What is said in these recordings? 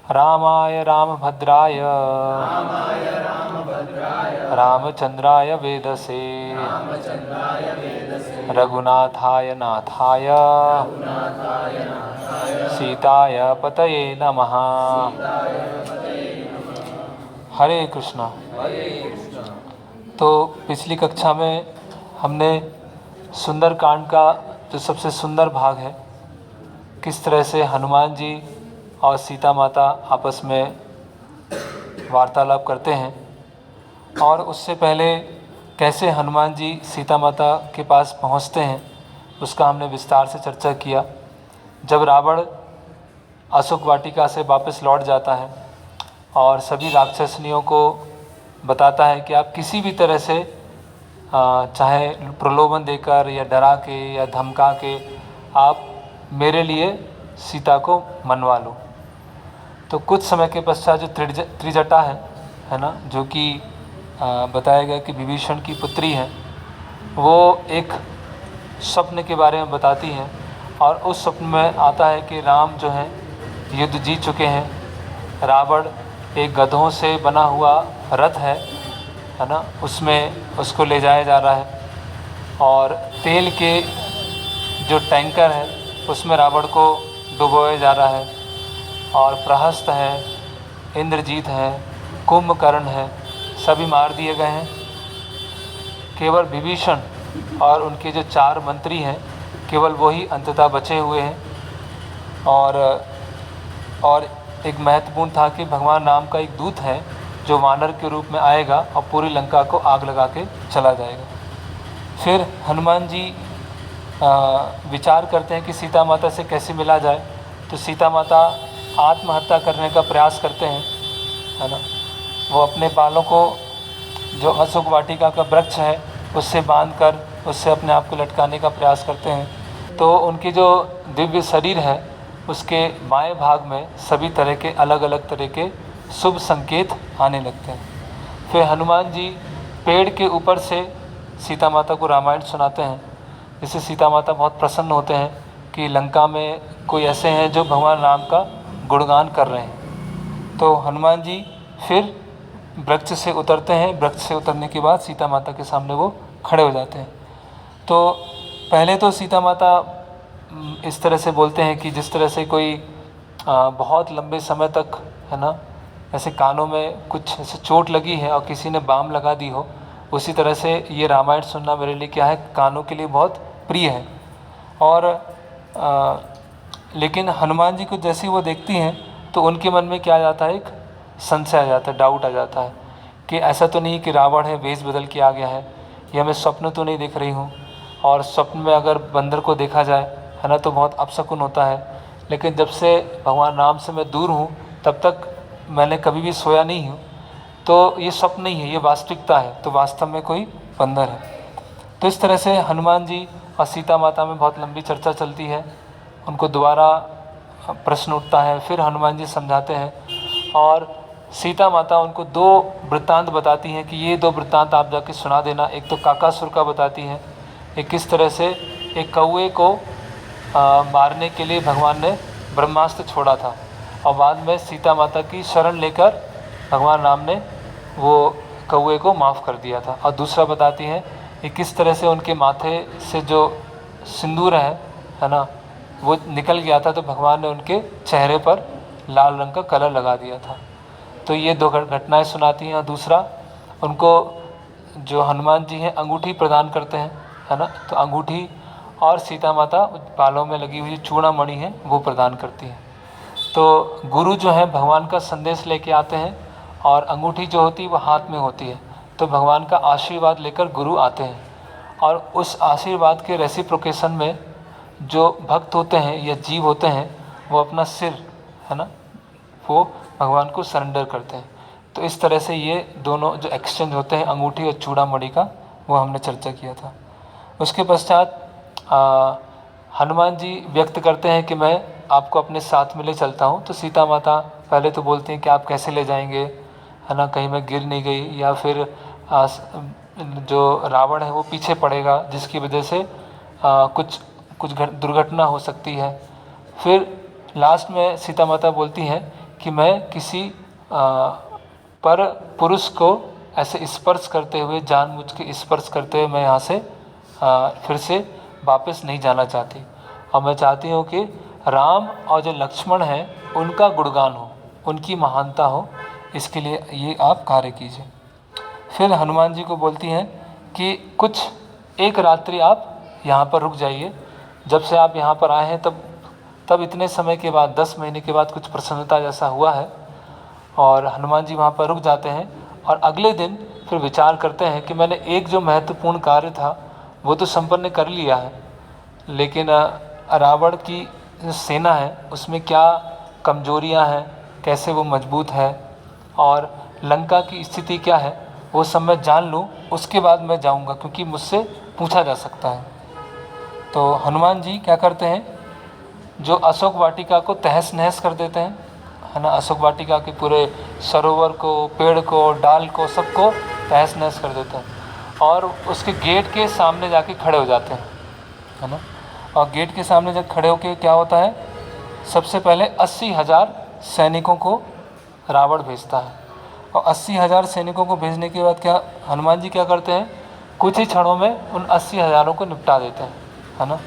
रामाय रामभद्राय रामचंद्राय वेदसे रघुनाथाय नाथाय सीताय पतये नमः। हरे कृष्णा। तो पिछली कक्षा में हमने सुंदर कांड का जो सबसे सुंदर भाग है, किस तरह से हनुमान जी और सीता माता आपस में वार्तालाप करते हैं, और उससे पहले कैसे हनुमान जी सीता माता के पास पहुंचते हैं, उसका हमने विस्तार से चर्चा किया। जब रावण अशोक वाटिका से वापस लौट जाता है और सभी राक्षसनियों को बताता है कि आप किसी भी तरह से चाहे प्रलोभन देकर या डरा के या धमका के आप मेरे लिए सीता को मनवा लो। तो कुछ समय के पश्चात जो त्रिजटा है ना, जो कि बताया गया कि विभीषण की पुत्री है, वो एक स्वप्न के बारे में बताती हैं, और उस स्वप्न में आता है कि राम जो हैं युद्ध जीत चुके हैं। रावण एक गधों से बना हुआ रथ है ना, उसमें उसको ले जाया जा रहा है, और तेल के जो टैंकर है उसमें रावण को डुबोया जा रहा है, और प्रहस्त है, इंद्रजीत है, कुंभकर्ण है, सभी मार दिए गए हैं। केवल विभीषण और उनके जो 4 मंत्री हैं, केवल वही अंततः बचे हुए हैं। और एक महत्वपूर्ण था कि भगवान राम का एक दूत है जो वानर के रूप में आएगा और पूरी लंका को आग लगा के चला जाएगा। फिर हनुमान जी विचार करते हैं कि सीता माता से कैसे मिला जाए। तो सीता माता आत्महत्या करने का प्रयास करते हैं, है ना। वो अपने बालों को जो अशोक वाटिका का वृक्ष है उससे बांधकर उससे अपने आप को लटकाने का प्रयास करते हैं। तो उनकी जो दिव्य शरीर है उसके बाएं भाग में सभी तरह के अलग अलग तरह के शुभ संकेत आने लगते हैं। फिर हनुमान जी पेड़ के ऊपर से सीता माता को रामायण सुनाते हैं, जिससे सीता माता बहुत प्रसन्न होते हैं कि लंका में कोई ऐसे हैं जो भगवान राम का गुणगान कर रहे हैं। तो हनुमान जी फिर वृक्ष से उतरते हैं। वृक्ष से उतरने के बाद सीता माता के सामने वो खड़े हो जाते हैं। तो पहले तो सीता माता इस तरह से बोलते हैं कि जिस तरह से कोई बहुत लंबे समय तक, है ना, ऐसे कानों में कुछ ऐसे चोट लगी है और किसी ने बाम लगा दी हो, उसी तरह से ये रामायण सुनना मेरे लिए क्या है, कानों के लिए बहुत प्रिय है। और लेकिन हनुमान जी को जैसे ही वो देखती हैं तो उनके मन में क्या आ जाता है, एक संशय आ जाता है, डाउट आ जाता है कि ऐसा तो नहीं कि रावण है वेश बदल के आ गया है, या मैं स्वप्न तो नहीं देख रही हूँ। और स्वप्न में अगर बंदर को देखा जाए, है ना, तो बहुत अपशकुन होता है। लेकिन जब से भगवान राम से मैं दूर हूँ तब तक मैंने कभी भी सोया नहीं हूँ, तो ये स्वप्न नहीं है, ये वास्तविकता है, तो वास्तव में कोई बंदर है। तो इस तरह से हनुमान जी और सीता माता में बहुत लंबी चर्चा चलती है। उनको दोबारा प्रश्न उठता है, फिर हनुमान जी समझाते हैं, और सीता माता उनको 2 वृत्तांत बताती हैं कि ये 2 वृत्तांत आप जाके सुना देना। एक तो काकासुर का बताती हैं, एक किस तरह से एक कौवे को मारने के लिए भगवान ने ब्रह्मास्त्र छोड़ा था, और बाद में सीता माता की शरण लेकर भगवान राम ने वो कौवे को माफ़ कर दिया था। और दूसरा बताती हैं कि किस तरह से उनके माथे से जो सिंदूर है ना, वो निकल गया था, तो भगवान ने उनके चेहरे पर लाल रंग का कलर लगा दिया था। तो ये 2 घटनाएं सुनाती हैं। और दूसरा, उनको जो हनुमान जी हैं अंगूठी प्रदान करते हैं, है ना, तो अंगूठी और सीता माता बालों में लगी हुई चूड़ामणि है वो प्रदान करती हैं। तो गुरु जो है भगवान का संदेश लेके आते हैं, और अंगूठी जो होती है वो हाथ में होती है, तो भगवान का आशीर्वाद लेकर गुरु आते हैं। और उस आशीर्वाद के रेसिप्रोकेशन में जो भक्त होते हैं या जीव होते हैं, वो अपना सिर, है ना, वो भगवान को सरेंडर करते हैं। तो इस तरह से ये दोनों जो एक्सचेंज होते हैं अंगूठी और चूड़ामणि का, वो हमने चर्चा किया था। उसके पश्चात हनुमान जी व्यक्त करते हैं कि मैं आपको अपने साथ में ले चलता हूँ। तो सीता माता पहले तो बोलती हैं कि आप कैसे ले जाएंगे, है ना, कहीं मैं गिर नहीं गई, या फिर जो रावण है वो पीछे पड़ेगा जिसकी वजह से कुछ दुर्घटना हो सकती है। फिर लास्ट में सीता माता बोलती हैं कि मैं किसी पर पुरुष को ऐसे स्पर्श करते हुए, जानबूझ के स्पर्श करते हुए मैं यहाँ से फिर से वापस नहीं जाना चाहती। और मैं चाहती हूँ कि राम और जो लक्ष्मण हैं उनका गुणगान हो, उनकी महानता हो, इसके लिए ये आप कार्य कीजिए। फिर हनुमान जी को बोलती हैं कि कुछ एक रात्रि आप यहाँ पर रुक जाइए। जब से आप यहाँ पर आए हैं तब इतने समय के बाद, 10 महीने के बाद कुछ प्रसन्नता जैसा हुआ है। और हनुमान जी वहाँ पर रुक जाते हैं और अगले दिन फिर विचार करते हैं कि मैंने एक जो महत्वपूर्ण कार्य था वो तो संपन्न कर लिया है, लेकिन रावण की जो सेना है उसमें क्या कमजोरियां हैं, कैसे वो मजबूत है और लंका की स्थिति क्या है, वो सब मैं जान लूँ, उसके बाद मैं जाऊँगा, क्योंकि मुझसे पूछा जा सकता है। तो हनुमान जी क्या करते हैं, जो अशोक वाटिका को तहस नहस कर देते हैं, है ना। अशोक वाटिका के पूरे सरोवर को, पेड़ को, डाल को, सबको तहस नहस कर देते हैं और उसके गेट के सामने जाके खड़े हो जाते हैं, है ना। और गेट के सामने जब खड़े होके क्या होता है, सबसे पहले 80,000 सैनिकों को रावण भेजता है। और 80,000 सैनिकों को भेजने के बाद क्या हनुमान जी क्या करते हैं, कुछ ही क्षणों में उन 80,000 को निपटा देते हैं, है ना।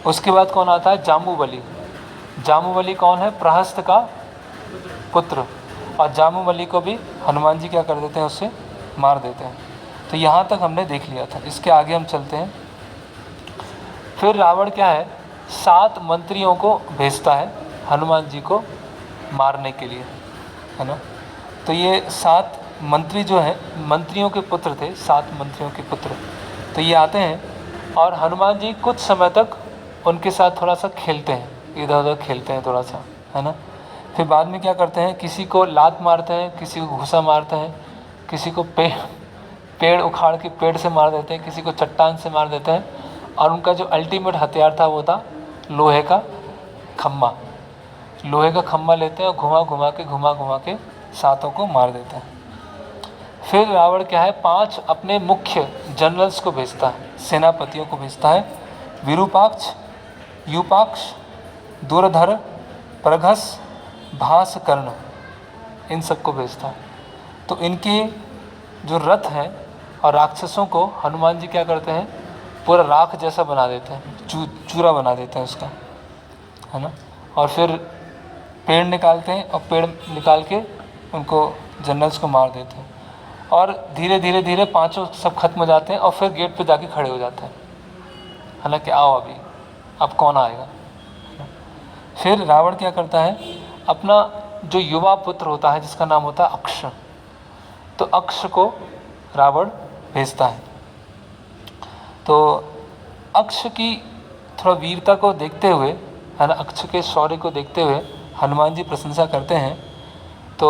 उसके बाद कौन आता है, जाम्बूबली। जाम्बूबली कौन है, प्रहस्त का पुत्र। और जाम्बूबली को भी हनुमान जी क्या कर देते हैं, उससे मार देते हैं। तो यहाँ तक हमने देख लिया था। इसके आगे हम चलते हैं। फिर रावण क्या है, 7 मंत्रियों को भेजता है हनुमान जी को मारने के लिए, है ना। तो ये 7 मंत्री जो हैं, मंत्रियों के पुत्र थे, 7 मंत्रियों के पुत्र। तो ये आते हैं और हनुमान जी कुछ समय तक उनके साथ थोड़ा सा खेलते हैं, इधर उधर खेलते हैं थोड़ा सा, है ना। फिर बाद में क्या करते हैं, किसी को लात मारते हैं, किसी को घुसा मारते हैं, किसी को पेड़ उखाड़ के पेड़ से मार देते हैं, किसी को चट्टान से मार देते हैं। और उनका जो अल्टीमेट हथियार था वो था लोहे का खम्मा। लोहे का खम्मा लेते हैं और घुमा घुमा के 7 को मार देते हैं। फिर रावण क्या है, 5 अपने मुख्य जनरल्स को भेजता है, सेनापतियों को भेजता है, विरूपाक्ष, यूपाक्ष, दूरधर, प्रघस, भास्कर्ण, इन सबको भेजता है। तो इनके जो रथ हैं और राक्षसों को हनुमान जी क्या करते हैं, पूरा राख जैसा बना देते हैं, चूरा बना देते हैं उसका, है ना। और फिर पेड़ निकालते हैं और पेड़ निकाल के उनको जनरल्स को मार देते हैं। और धीरे धीरे 5 सब खत्म हो जाते हैं और फिर गेट पे जाके खड़े हो जाते हैं, हालांकि आओ अभी, अब कौन आएगा। फिर रावण क्या करता है, अपना जो युवा पुत्र होता है जिसका नाम होता है अक्ष, तो अक्ष को रावण भेजता है। तो अक्ष की थोड़ा वीरता को देखते हुए, है ना, अक्ष के शौर्य को देखते हुए हनुमान जी प्रशंसा करते हैं। तो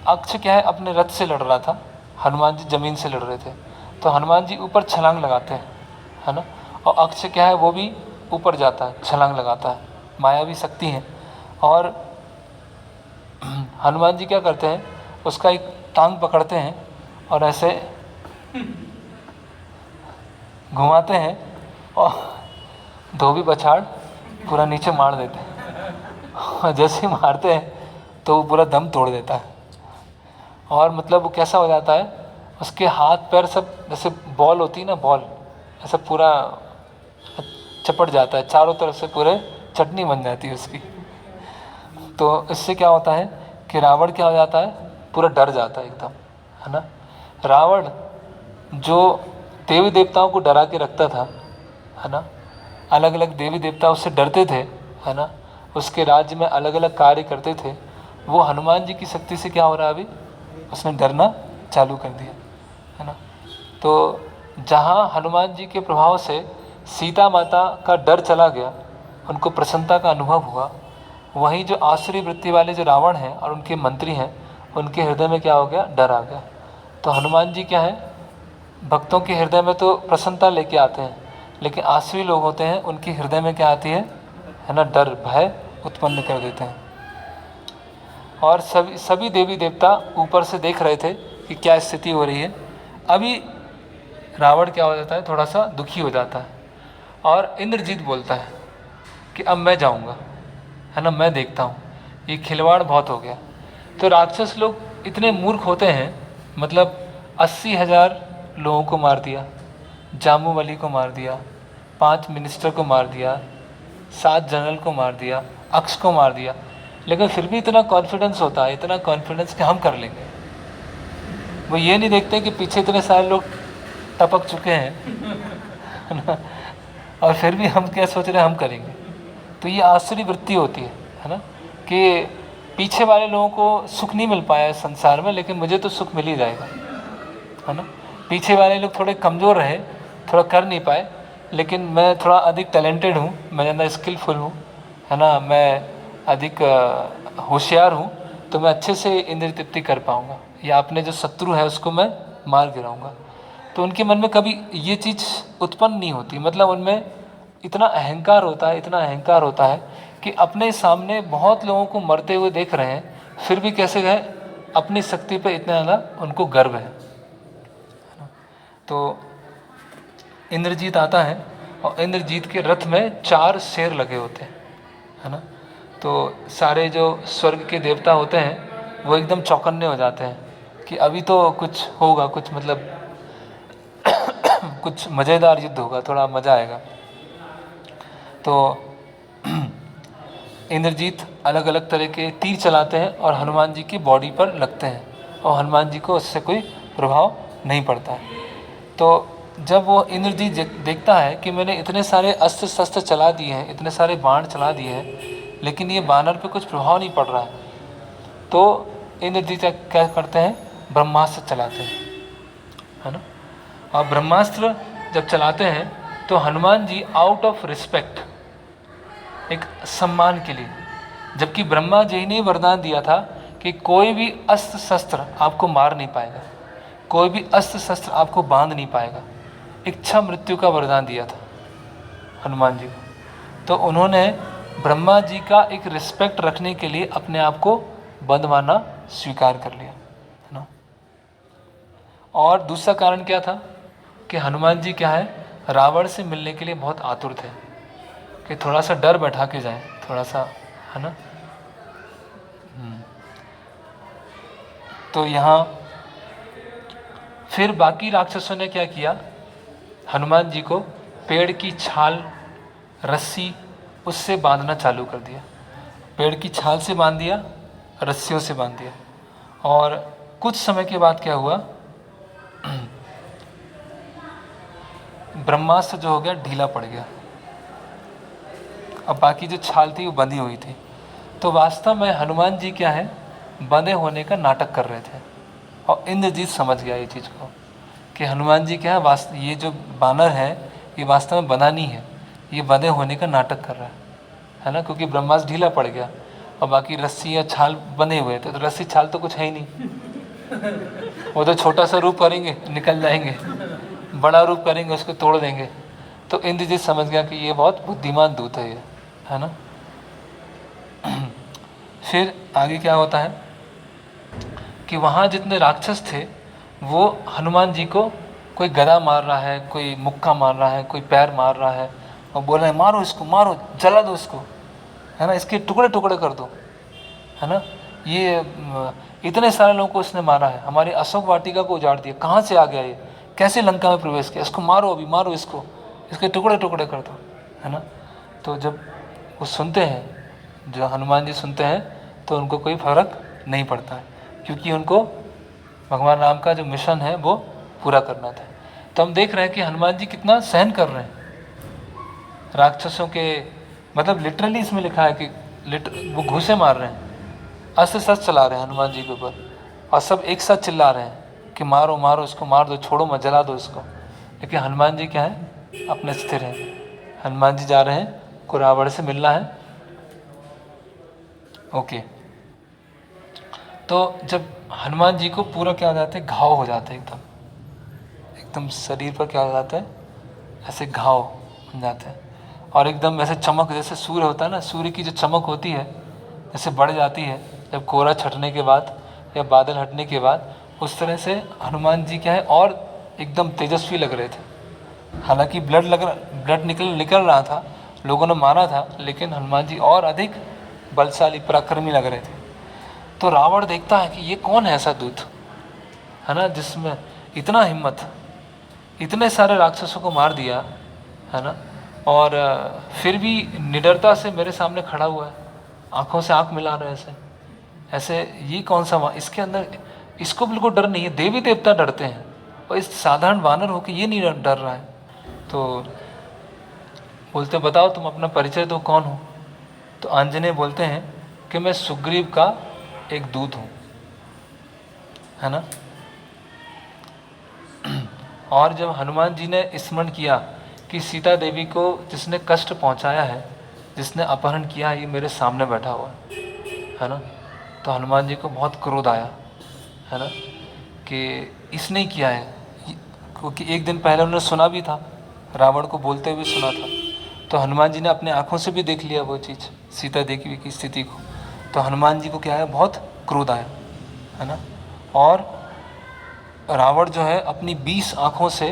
अक्ष क्या है, अपने रथ से लड़ रहा था, हनुमान जी जमीन से लड़ रहे थे। तो हनुमान जी ऊपर छलांग लगाते हैं, है ना। और अक्ष क्या है, वो भी ऊपर जाता है, छलांग लगाता है, मायावी शक्ति है। और हनुमान जी क्या करते हैं, उसका एक टांग पकड़ते हैं और ऐसे घुमाते हैं और धोबी पछाड़ पूरा नीचे मार देते हैं। और जैसे ही मारते हैं तो वो पूरा दम तोड़ देता है। और मतलब वो कैसा हो जाता है, उसके हाथ पैर सब जैसे बॉल होती है ना, बॉल ऐसा पूरा चपट जाता है, चारों तरफ से पूरे चटनी बन जाती है उसकी। तो इससे क्या होता है कि रावण क्या हो जाता है, पूरा डर जाता है एकदम, है ना। रावण जो देवी देवताओं को डरा के रखता था, है ना, अलग अलग देवी देवता उससे डरते थे, है ना, उसके राज्य में अलग अलग कार्य करते थे, वो हनुमान जी की शक्ति से क्या हो रहा है, अभी उसने डरना चालू कर दिया, है ना। तो जहाँ हनुमान जी के प्रभाव से सीता माता का डर चला गया, उनको प्रसन्नता का अनुभव हुआ, वहीं जो आसुरी वृत्ति वाले जो रावण हैं और उनके मंत्री हैं, उनके हृदय में क्या हो गया, डर आ गया। तो हनुमान जी क्या है, भक्तों के हृदय में तो प्रसन्नता लेके आते हैं, लेकिन आसुरी लोग होते हैं, उनके हृदय में क्या आती है ना, डर, भय उत्पन्न कर देते हैं। और सभी देवी देवता ऊपर से देख रहे थे कि क्या स्थिति हो रही है। अभी रावण क्या हो जाता है, थोड़ा सा दुखी हो जाता है और इंद्रजीत बोलता है कि अब मैं जाऊंगा, है ना, मैं देखता हूँ ये खिलवाड़ बहुत हो गया। तो राक्षस लोग इतने मूर्ख होते हैं, मतलब 80,000 लोगों को मार दिया, जामुवली को मार दिया, 5 मिनिस्टर को मार दिया, 7 जनरल को मार दिया, अक्ष को मार दिया, लेकिन फिर भी इतना कॉन्फिडेंस होता है, इतना कॉन्फिडेंस कि हम कर लेंगे। वो ये नहीं देखते कि पीछे इतने सारे लोग टपक चुके हैं ना, और फिर भी हम क्या सोच रहे हैं हम करेंगे। तो ये आसुरी वृत्ति होती है ना, कि पीछे वाले लोगों को सुख नहीं मिल पाया इस संसार में, लेकिन मुझे तो सुख मिल ही जाएगा, है ना। पीछे वाले लोग थोड़े कमज़ोर रहे, थोड़ा कर नहीं पाए, लेकिन मैं थोड़ा अधिक टैलेंटेड हूँ, मैं ज़्यादा स्किलफुल हूँ, है ना, मैं अधिक होशियार हूँ, तो मैं अच्छे से इंद्रिय तृप्ति कर पाऊँगा, या अपने जो शत्रु है उसको मैं मार गिराऊँगा। तो उनके मन में कभी ये चीज़ उत्पन्न नहीं होती, मतलब उनमें इतना अहंकार होता है, इतना अहंकार होता है कि अपने सामने बहुत लोगों को मरते हुए देख रहे हैं, फिर भी कैसे गए, अपनी शक्ति पे इतना ज़्यादा उनको गर्व है। तो इंद्रजीत आता है, और इंद्रजीत के रथ में 4 शेर लगे होते हैं, है ना। तो सारे जो स्वर्ग के देवता होते हैं वो एकदम चौकन्ने हो जाते हैं कि अभी तो कुछ होगा, कुछ मतलब कुछ मज़ेदार युद्ध होगा, थोड़ा मज़ा आएगा। तो इंद्रजीत अलग अलग तरह के तीर चलाते हैं और हनुमान जी की बॉडी पर लगते हैं, और हनुमान जी को उससे कोई प्रभाव नहीं पड़ता है। तो जब वो इंद्रजीत देखता है कि मैंने इतने सारे अस्त्र शस्त्र चला दिए हैं, इतने सारे बाण चला दिए हैं, लेकिन ये बानर पे कुछ प्रभाव नहीं पड़ रहा है, तो इंद्रजीत क्या करते हैं, ब्रह्मास्त्र चलाते हैं, है ना। और ब्रह्मास्त्र जब चलाते हैं तो Hanuman ji out of respect, एक सम्मान के लिए, जबकि ब्रह्मा जी ने वरदान दिया था कि कोई भी अस्त्र शस्त्र आपको मार नहीं पाएगा, कोई भी अस्त्र शस्त्र आपको बांध नहीं पाएगा, इच्छा मृत्यु का वरदान दिया था हनुमान जी को। तो उन्होंने ब्रह्मा जी का एक रिस्पेक्ट रखने के लिए अपने आप को बंद मानना स्वीकार कर लिया, है ना। और दूसरा कारण क्या था कि हनुमान जी क्या है, रावण से मिलने के लिए बहुत आतुर थे, कि थोड़ा सा डर बैठा के जाएं, थोड़ा सा, है ना। तो यहाँ फिर बाकी राक्षसों ने क्या किया, हनुमान जी को पेड़ की छाल, रस्सी, उससे बांधना चालू कर दिया। पेड़ की छाल से बांध दिया, रस्सियों से बांध दिया। और कुछ समय के बाद क्या हुआ, ब्रह्मास्त्र जो हो गया ढीला पड़ गया, अब बाकी जो छाल थी वो बंधी हुई थी। तो वास्तव में हनुमान जी क्या है, बंधे होने का नाटक कर रहे थे, और इंद्रजीत समझ गया ये चीज़ को कि हनुमान जी क्या है, ये जो बानर है ये वास्तव में बंधा नहीं है, ये बंधे होने का नाटक कर रहा है ना, क्योंकि ब्रह्मास्त्र ढीला पड़ गया और बाकी रस्सी या छाल बंधे हुए थे। तो रस्सी छाल तो कुछ है ही नहीं, वो तो छोटा सा रूप करेंगे निकल जाएंगे, बड़ा रूप करेंगे उसको तोड़ देंगे। तो इंद्रजीत समझ गया कि ये बहुत बुद्धिमान दूत है ये, है ना। फिर आगे क्या होता है कि वहाँ जितने राक्षस थे वो हनुमान जी को, कोई गदा मार रहा है, कोई मुक्का मार रहा है, कोई पैर मार रहा है, और बोल रहे हैं मारो इसको, मारो, जला दो इसको, है ना, इसके टुकड़े टुकड़े कर दो, है ना। ये इतने सारे लोगों को इसने मारा है, हमारी अशोक वाटिका को उजाड़ दिया, कहाँ से आ गया ये, कैसे लंका में प्रवेश किया, इसको मारो, अभी मारो इसको, इसके टुकड़े टुकड़े कर दो, है ना। तो जब वो सुनते हैं, जो हनुमान जी सुनते हैं, तो उनको कोई फर्क नहीं पड़ता है, क्योंकि उनको भगवान राम का जो मिशन है वो पूरा करना था। तो हम देख रहे हैं कि हनुमान जी कितना सहन कर रहे हैं राक्षसों के, मतलब लिटरली इसमें लिखा है कि वो घूसे मार रहे हैं, अस्त्र शस्त्र चला रहे हैं हनुमान जी के ऊपर, और सब एक साथ चिल्ला रहे हैं कि मारो मारो इसको, मार दो, छोड़ो मत, जला दो इसको। लेकिन हनुमान जी क्या है, अपने स्थिर हैं। हनुमान जी जा रहे हैं को रावण से मिलना है। ओके, तो जब हनुमान जी को पूरा क्या हो जाता है, घाव हो जाते हैं, एकदम शरीर पर क्या हो जाता है, ऐसे घाव बन जाते हैं, और एकदम ऐसे चमक, जैसे सूर्य होता है ना, सूर्य की जो चमक होती है जैसे बढ़ जाती है जब कोहरा छटने के बाद या बादल हटने के बाद, उस तरह से हनुमान जी क्या है और एकदम तेजस्वी लग रहे थे। हालांकि ब्लड निकल रहा था, लोगों ने मारा था, लेकिन हनुमान जी और अधिक बलशाली पराक्रमी लग रहे थे। तो रावण देखता है कि ये कौन है ऐसा दूत, है ना, जिसमें इतना हिम्मत, इतने सारे राक्षसों को मार दिया, है ना, और फिर भी निडरता से मेरे सामने खड़ा हुआ है, आंखों से आंख मिला रहा है ऐसे ऐसे। ये कौन सा, इसके अंदर, इसको बिल्कुल डर नहीं है। देवी देवता डरते हैं और इस साधारण वानर होकर ये नहीं डर रहा है। तो बोलते बताओ तुम अपना परिचय दो, कौन हो। तो आंजनेय बोलते हैं कि मैं सुग्रीव का एक दूत हूँ, है ना। और जब हनुमान जी ने स्मरण किया कि सीता देवी को जिसने कष्ट पहुँचाया है, जिसने अपहरण किया है, ये मेरे सामने बैठा हुआ है ना, तो हनुमान जी को बहुत क्रोध आया, है ना, कि इसने ही किया है। क्योंकि एक दिन पहले उन्होंने सुना भी था, रावण को बोलते हुए सुना था। तो हनुमान जी ने अपने आँखों से भी देख लिया वो चीज़, सीता देवी की स्थिति को। तो हनुमान जी को क्या है, बहुत क्रोध आया, है ना। और रावण जो है अपनी 20 आँखों से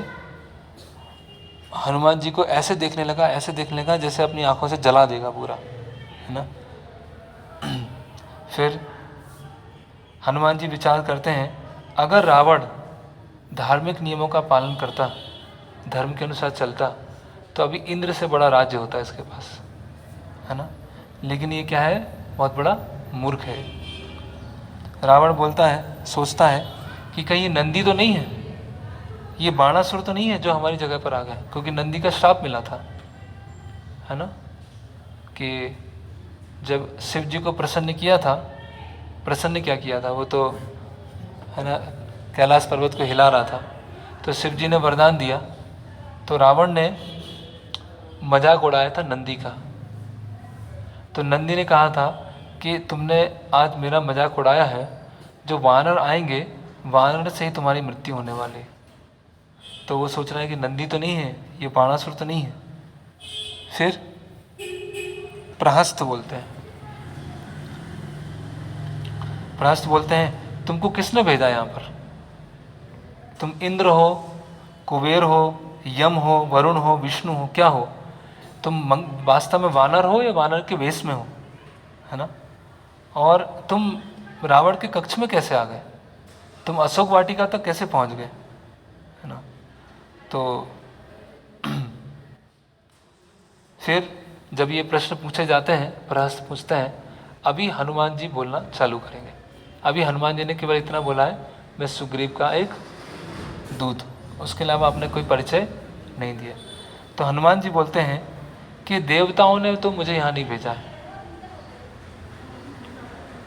हनुमान जी को ऐसे देखने लगा, ऐसे देखने लगा जैसे अपनी आँखों से जला देगा पूरा, है ना। फिर हनुमान जी विचार करते हैं, अगर रावण धार्मिक नियमों का पालन करता, धर्म के अनुसार चलता, तो अभी इंद्र से बड़ा राज्य होता है इसके पास, है ना। लेकिन ये क्या है, बहुत बड़ा मूर्ख है। रावण बोलता है, सोचता है कि कहीं ये नंदी तो नहीं है, ये बाणासुर तो नहीं है जो हमारी जगह पर आ गए, क्योंकि नंदी का श्राप मिला था, है ना, कि जब शिव जी को प्रसन्न किया था, प्रसन्न क्या किया था, वो तो, है ना, कैलाश पर्वत को हिला रहा था। तो शिव जी ने वरदान दिया, तो रावण ने मजाक उड़ाया था नंदी का। तो नंदी ने कहा था कि तुमने आज मेरा मजाक उड़ाया है, जो वानर आएंगे, वानर से ही तुम्हारी मृत्यु होने वाली है। तो वो सोच रहा है कि नंदी तो नहीं है, ये बाणासुर तो नहीं है। फिर प्रहस्त बोलते हैं, प्रहस्त बोलते हैं, तुमको किसने भेजा यहाँ पर? तुम इंद्र हो, कुबेर हो, यम हो, वरुण हो, विष्णु हो, क्या हो? तुम वास्तव में वानर हो या वानर के वेश में हो, है ना। और तुम रावण के कक्ष में कैसे आ गए? तुम अशोक वाटिका तक कैसे पहुंच गए, है ना। तो फिर जब ये प्रश्न पूछे जाते हैं, प्रहस्त पूछते हैं, अभी हनुमान जी बोलना चालू करेंगे। अभी हनुमान जी ने केवल इतना बोला है, मैं सुग्रीव का एक दूत, उसके अलावा आपने कोई परिचय नहीं दिया। तो हनुमान जी बोलते हैं कि देवताओं ने तो मुझे यहाँ नहीं भेजा है,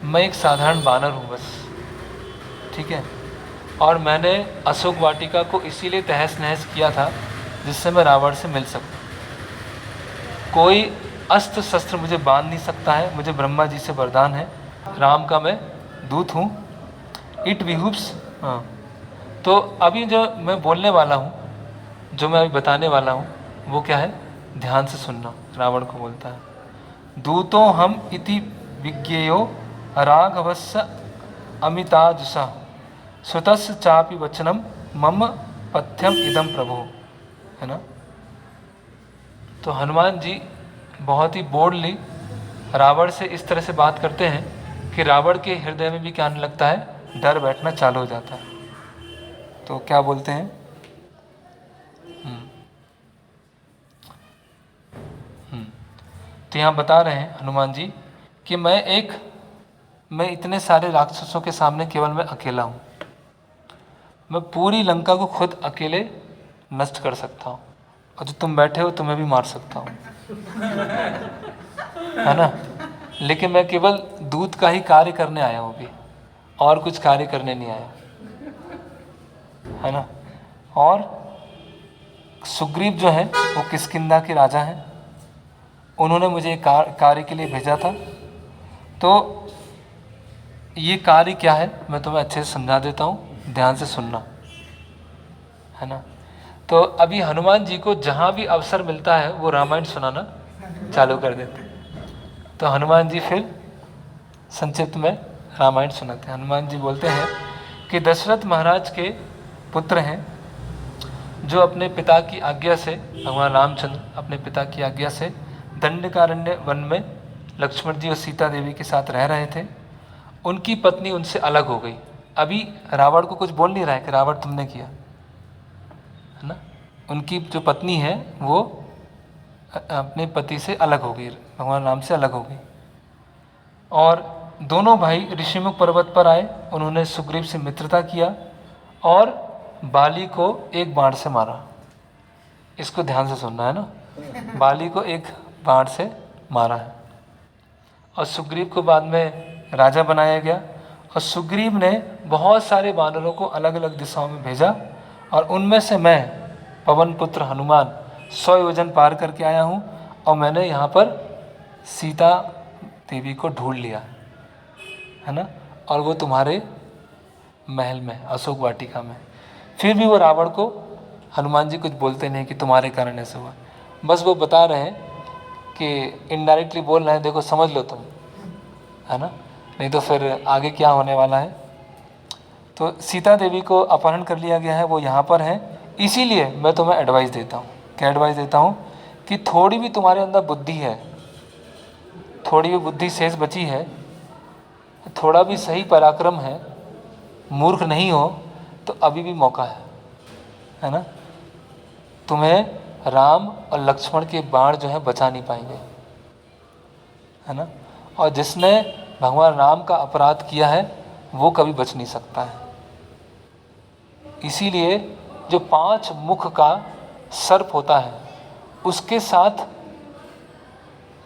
मैं एक साधारण वानर हूँ बस, ठीक है। और मैंने अशोक वाटिका को इसीलिए तहस नहस किया था जिससे मैं रावण से मिल सकूँ। कोई अस्त्र शस्त्र मुझे बांध नहीं सकता है, मुझे ब्रह्मा जी से वरदान है, राम का मैं दूत हूँ। इट बिहूव्स, हाँ। तो अभी जो मैं बोलने वाला हूँ, जो मैं अभी बताने वाला हूँ, वो क्या है, ध्यान से सुनना। रावण को बोलता है, दूतो हम इति विज्ञेयो राघवस्य अमिताजुषा स्वतस्य चापि वचनम मम पथ्यम इदम प्रभो, है ना। तो हनुमान जी बहुत ही बोल्डली रावण से इस तरह से बात करते हैं कि रावण के हृदय में भी क्या आने लगता है, डर बैठना चालू हो जाता है। तो क्या बोलते हैं, तो यहाँ बता रहे हैं हनुमान जी कि मैं इतने सारे राक्षसों के सामने केवल मैं अकेला हूँ, मैं पूरी लंका को खुद अकेले नष्ट कर सकता हूँ, और जो तुम बैठे हो तुम्हें भी मार सकता हूँ, है ना। लेकिन मैं केवल दूत का ही कार्य करने आया हूँ, भी और कुछ कार्य करने नहीं आया, है ना। और सुग्रीव जो है वो किष्किंधा के राजा हैं, उन्होंने मुझे कार्य के लिए भेजा था। तो ये कार्य क्या है मैं तुम्हें अच्छे से समझा देता हूँ, ध्यान से सुनना, है ना। तो अभी हनुमान जी को जहाँ भी अवसर मिलता है वो रामायण सुनाना चालू कर देते हैं। तो हनुमान जी फिर संक्षिप्त में रामायण सुनाते हैं। हनुमान जी बोलते हैं कि दशरथ महाराज के पुत्र हैं, जो अपने पिता की आज्ञा से, भगवान रामचंद्र अपने पिता की आज्ञा से दंडकारण्य वन में लक्ष्मण जी और सीता देवी के साथ रह रहे थे, उनकी पत्नी उनसे अलग हो गई। अभी रावण को कुछ बोल नहीं रहा है कि रावण तुमने किया, है ना। उनकी जो पत्नी है वो अपने पति से अलग हो गई, भगवान राम से अलग हो गई। और दोनों भाई ऋषिमुख पर्वत पर आए, उन्होंने सुग्रीव से मित्रता किया और बाली को एक बाण से मारा। इसको ध्यान से सुनना है ना, बाली को एक बाण से मारा है। और सुग्रीव को बाद में राजा बनाया गया, और सुग्रीव ने बहुत सारे वानरों को अलग अलग दिशाओं में भेजा, और उनमें से मैं पवन पुत्र हनुमान 100 योजन पार करके आया हूँ, और मैंने यहाँ पर सीता देवी को ढूंढ लिया, है ना। और वो तुम्हारे महल में, अशोक वाटिका में। फिर भी वो रावण को, हनुमान जी कुछ बोलते नहीं कि तुम्हारे कारण ऐसा हुआ, बस वो बता रहे हैं कि इनडायरेक्टली बोल रहे हैं, देखो समझ लो तुम, है ना, नहीं तो फिर आगे क्या होने वाला है। तो सीता देवी को अपहरण कर लिया गया है, वो यहाँ पर है। इसीलिए मैं तुम्हें एडवाइस देता हूँ, क्या एडवाइस देता हूँ, कि थोड़ी भी तुम्हारे अंदर बुद्धि है, थोड़ी भी बुद्धि शेष बची है, थोड़ा भी सही पराक्रम है, मूर्ख नहीं हो, तो अभी भी मौका है ना। तुम्हें राम और लक्ष्मण के बाण जो है बचा नहीं पाएंगे, है ना। और जिसने भगवान राम का अपराध किया है वो कभी बच नहीं सकता है। इसीलिए जो 5 मुख का सर्प होता है उसके साथ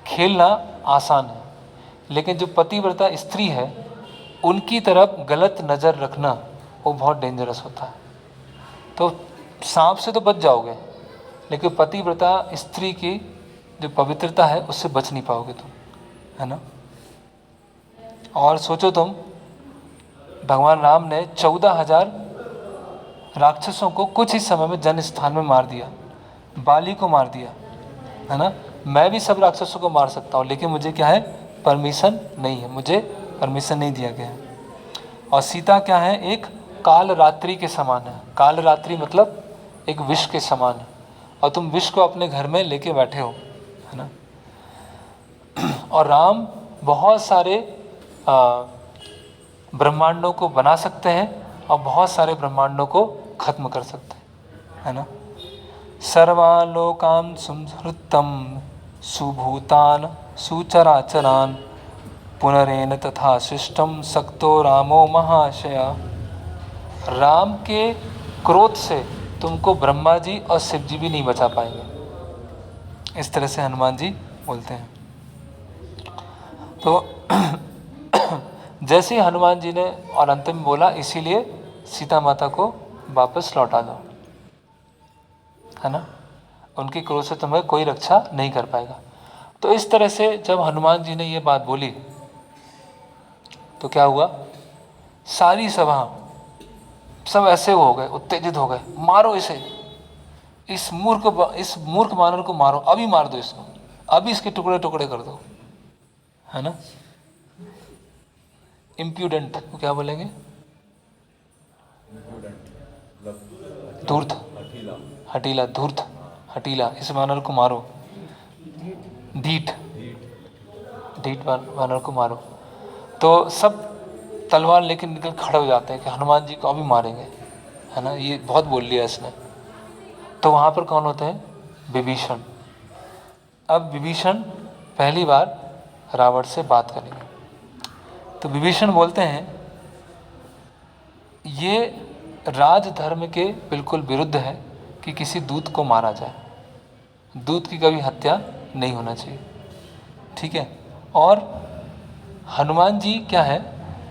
खेलना आसान है, लेकिन जो पतिव्रता स्त्री है उनकी तरफ गलत नज़र रखना वो बहुत डेंजरस होता है। तो सांप से तो बच जाओगे, लेकिन पतिव्रता स्त्री की जो पवित्रता है उससे बच नहीं पाओगे तुम, है ना। और सोचो तुम, भगवान राम ने 14,000 राक्षसों को कुछ ही समय में जन स्थान में मार दिया, बाली को मार दिया, है ना। मैं भी सब राक्षसों को मार सकता हूँ, लेकिन मुझे क्या है, परमिशन नहीं है, मुझे परमिशन नहीं दिया गया है। और सीता क्या है, एक काल रात्रि के समान है। काल रात्रि मतलब एक विष के समान है, और तुम विष को अपने घर में लेके बैठे हो, है ना। और राम बहुत सारे ब्रह्मांडों को बना सकते हैं और बहुत सारे ब्रह्मांडों को खत्म कर सकते हैं, है ना। सर्वालोकान संहृतम सुभूतान सुचराचरान पुनरेन तथा शिष्टम सक्तो रामो महाशय। राम के क्रोध से तुमको ब्रह्मा जी और शिव जी भी नहीं बचा पाएंगे, इस तरह से हनुमान जी बोलते हैं। तो जैसे ही हनुमान जी ने और अंत में बोला, इसीलिए सीता माता को वापस लौटा दो, है ना, उनके क्रोध से तुम्हें कोई रक्षा नहीं कर पाएगा। तो इस तरह से जब हनुमान जी ने ये बात बोली तो क्या हुआ, सारी सभा सब ऐसे हो गए, उत्तेजित हो गए, मारो इसे, इस मूर्ख वानर को मारो, अभी मार दो इसको, अभी इसके टुकड़े टुकड़े कर दो, है ना। इम्प्यूडेंट को क्या बोलेंगे, धूर्त, हटीला, धूर्त, हटीला, इस वानर को मारो, ढीठ वानर को मारो। तो सब तलवार लेकर निकल खड़े हो जाते हैं कि हनुमान जी को अभी मारेंगे, है ना, ये बहुत बोल लिया इसने। तो वहाँ पर कौन होते हैं, विभीषण। अब विभीषण पहली बार रावण से बात करेंगे। तो विभीषण बोलते हैं, ये राजधर्म के बिल्कुल विरुद्ध है कि किसी दूत को मारा जाए, दूत की कभी हत्या नहीं होना चाहिए, ठीक है। और हनुमान जी क्या है,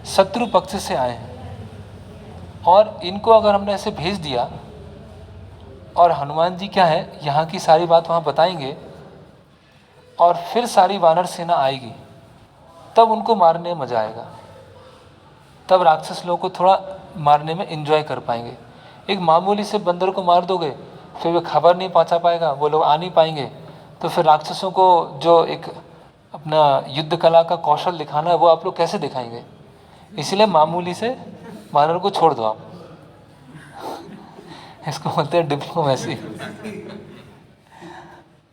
शत्रु पक्ष से आए हैं, और इनको अगर हमने ऐसे भेज दिया और हनुमान जी क्या है, यहाँ की सारी बात वहाँ बताएंगे और फिर सारी वानर सेना आएगी, तब उनको मारने में मज़ा आएगा, तब राक्षस लोगों को थोड़ा मारने में एंजॉय कर पाएंगे। एक मामूली से बंदर को मार दोगे, फिर वे खबर नहीं पहुंचा पाएगा, वो लोग आ नहीं पाएंगे, तो फिर राक्षसों को जो एक अपना युद्ध कला का कौशल दिखाना है वो आप लोग कैसे दिखाएंगे। इसलिए मामूली से वानर को छोड़ दो आप, इसको बोलते हैं डिप्लोमेसी।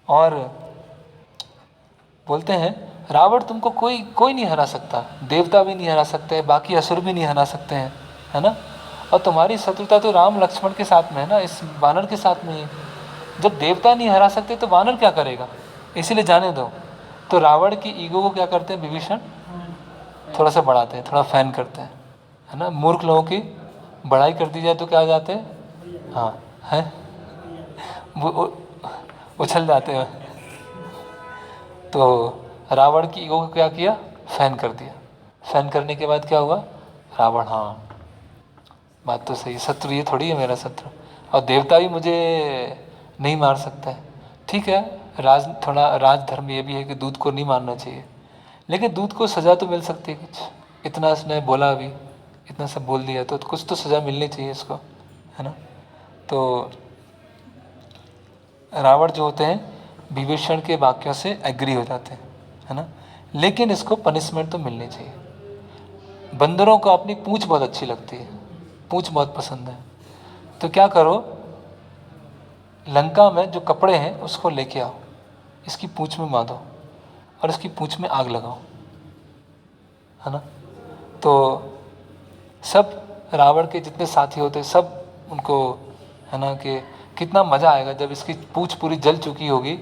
और बोलते हैं रावण तुमको कोई नहीं हरा सकता, देवता भी नहीं हरा सकते, बाकी असुर भी नहीं हरा सकते हैं, है ना। और तुम्हारी शत्रुता तो राम लक्ष्मण के साथ में है ना, इस वानर के साथ में ही। जब देवता नहीं हरा सकते तो वानर क्या करेगा, इसीलिए जाने दो। तो रावण की ईगो को क्या करते हैं विभीषण, थोड़ा सा बढ़ाते हैं, थोड़ा फैन करते हैं, है ना। मूर्ख लोगों की बड़ाई कर दी जाए तो क्या आ जाते हैं, हाँ है, वो उछल जाते हैं। तो रावण की ईगो को क्या किया, फैन कर दिया। फैन करने के बाद क्या हुआ, रावण, हाँ बात तो सही, शत्रु ये थोड़ी है मेरा शत्रु, और देवता भी मुझे नहीं मार सकता है। ठीक है, थोड़ा राजधर्म ये भी है कि दूत को नहीं मारना चाहिए, लेकिन दूत को सज़ा तो मिल सकती है कुछ। इतना उसने बोला, अभी इतना सब बोल दिया तो कुछ तो सज़ा मिलनी चाहिए इसको, है ना। तो रावण जो होते हैं विभीषण के वाक्यों से एग्री हो जाते हैं, है ना, लेकिन इसको पनिशमेंट तो मिलनी चाहिए। बंदरों को अपनी पूंछ बहुत अच्छी लगती है, पूंछ बहुत पसंद है। तो क्या करो, लंका में जो कपड़े हैं उसको लेके आओ, इसकी पूंछ में बांधो और इसकी पूंछ में आग लगाओ, है ना। तो सब रावण के जितने साथी होते सब उनको, है ना, कि कितना मज़ा आएगा जब इसकी पूंछ पूरी जल चुकी होगी,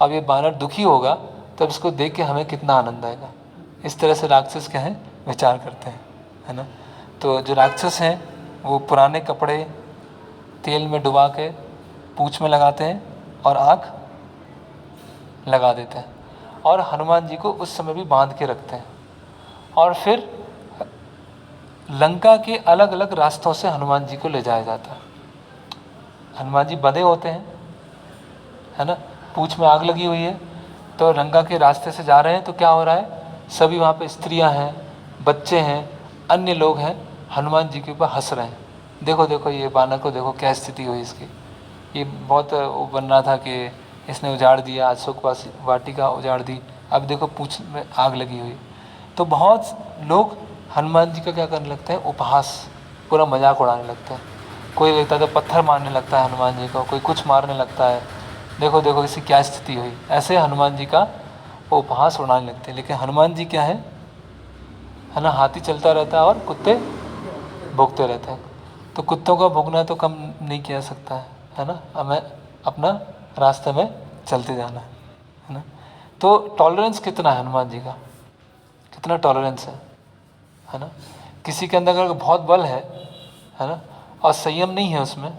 अब ये बानर दुखी होगा तब इसको देख के हमें कितना आनंद आएगा। इस तरह से राक्षस क्या हैं, विचार करते हैं, है ना। तो जो राक्षस हैं वो पुराने कपड़े तेल में डुबा के पूंछ में लगाते हैं और आग लगा देते हैं, और हनुमान जी को उस समय भी बांध के रखते हैं। और फिर लंका के अलग अलग रास्तों से हनुमान जी को ले जाया जाता है। हनुमान जी बंधे होते हैं, है ना, पूंछ में आग लगी हुई है, तो लंका के रास्ते से जा रहे हैं। तो क्या हो रहा है, सभी वहाँ पे स्त्रियाँ हैं, बच्चे हैं, अन्य लोग हैं, हनुमान जी के ऊपर हंस रहे हैं। देखो देखो ये बानर को देखो क्या स्थिति हुई इसकी, ये बहुत वो बन रहा था कि इसने उजाड़ दिया, अशोक वाटिका उजाड़ दी, अब देखो पूंछ में आग लगी हुई। तो बहुत लोग हनुमान जी का क्या करने लगते हैं, उपहास, पूरा मजाक उड़ाने लगते हैं। कोई देखता है तो पत्थर मारने लगता है हनुमान जी को, कोई कुछ मारने लगता है, देखो देखो इसकी क्या स्थिति हुई, ऐसे हनुमान जी का वो उपहास उड़ाने लगते हैं। लेकिन हनुमान जी क्या है ना, हाथी चलता रहता है और कुत्ते भौंकते रहते हैं। तो कुत्तों का भौंकना तो कम नहीं किया सकता है ना, हमें अपना रास्ते में चलते जाना है ना। तो टॉलरेंस कितना है हनुमान जी का, कितना टॉलरेंस है ना। किसी के अंदर अगर बहुत बल है ना, और संयम नहीं है उसमें,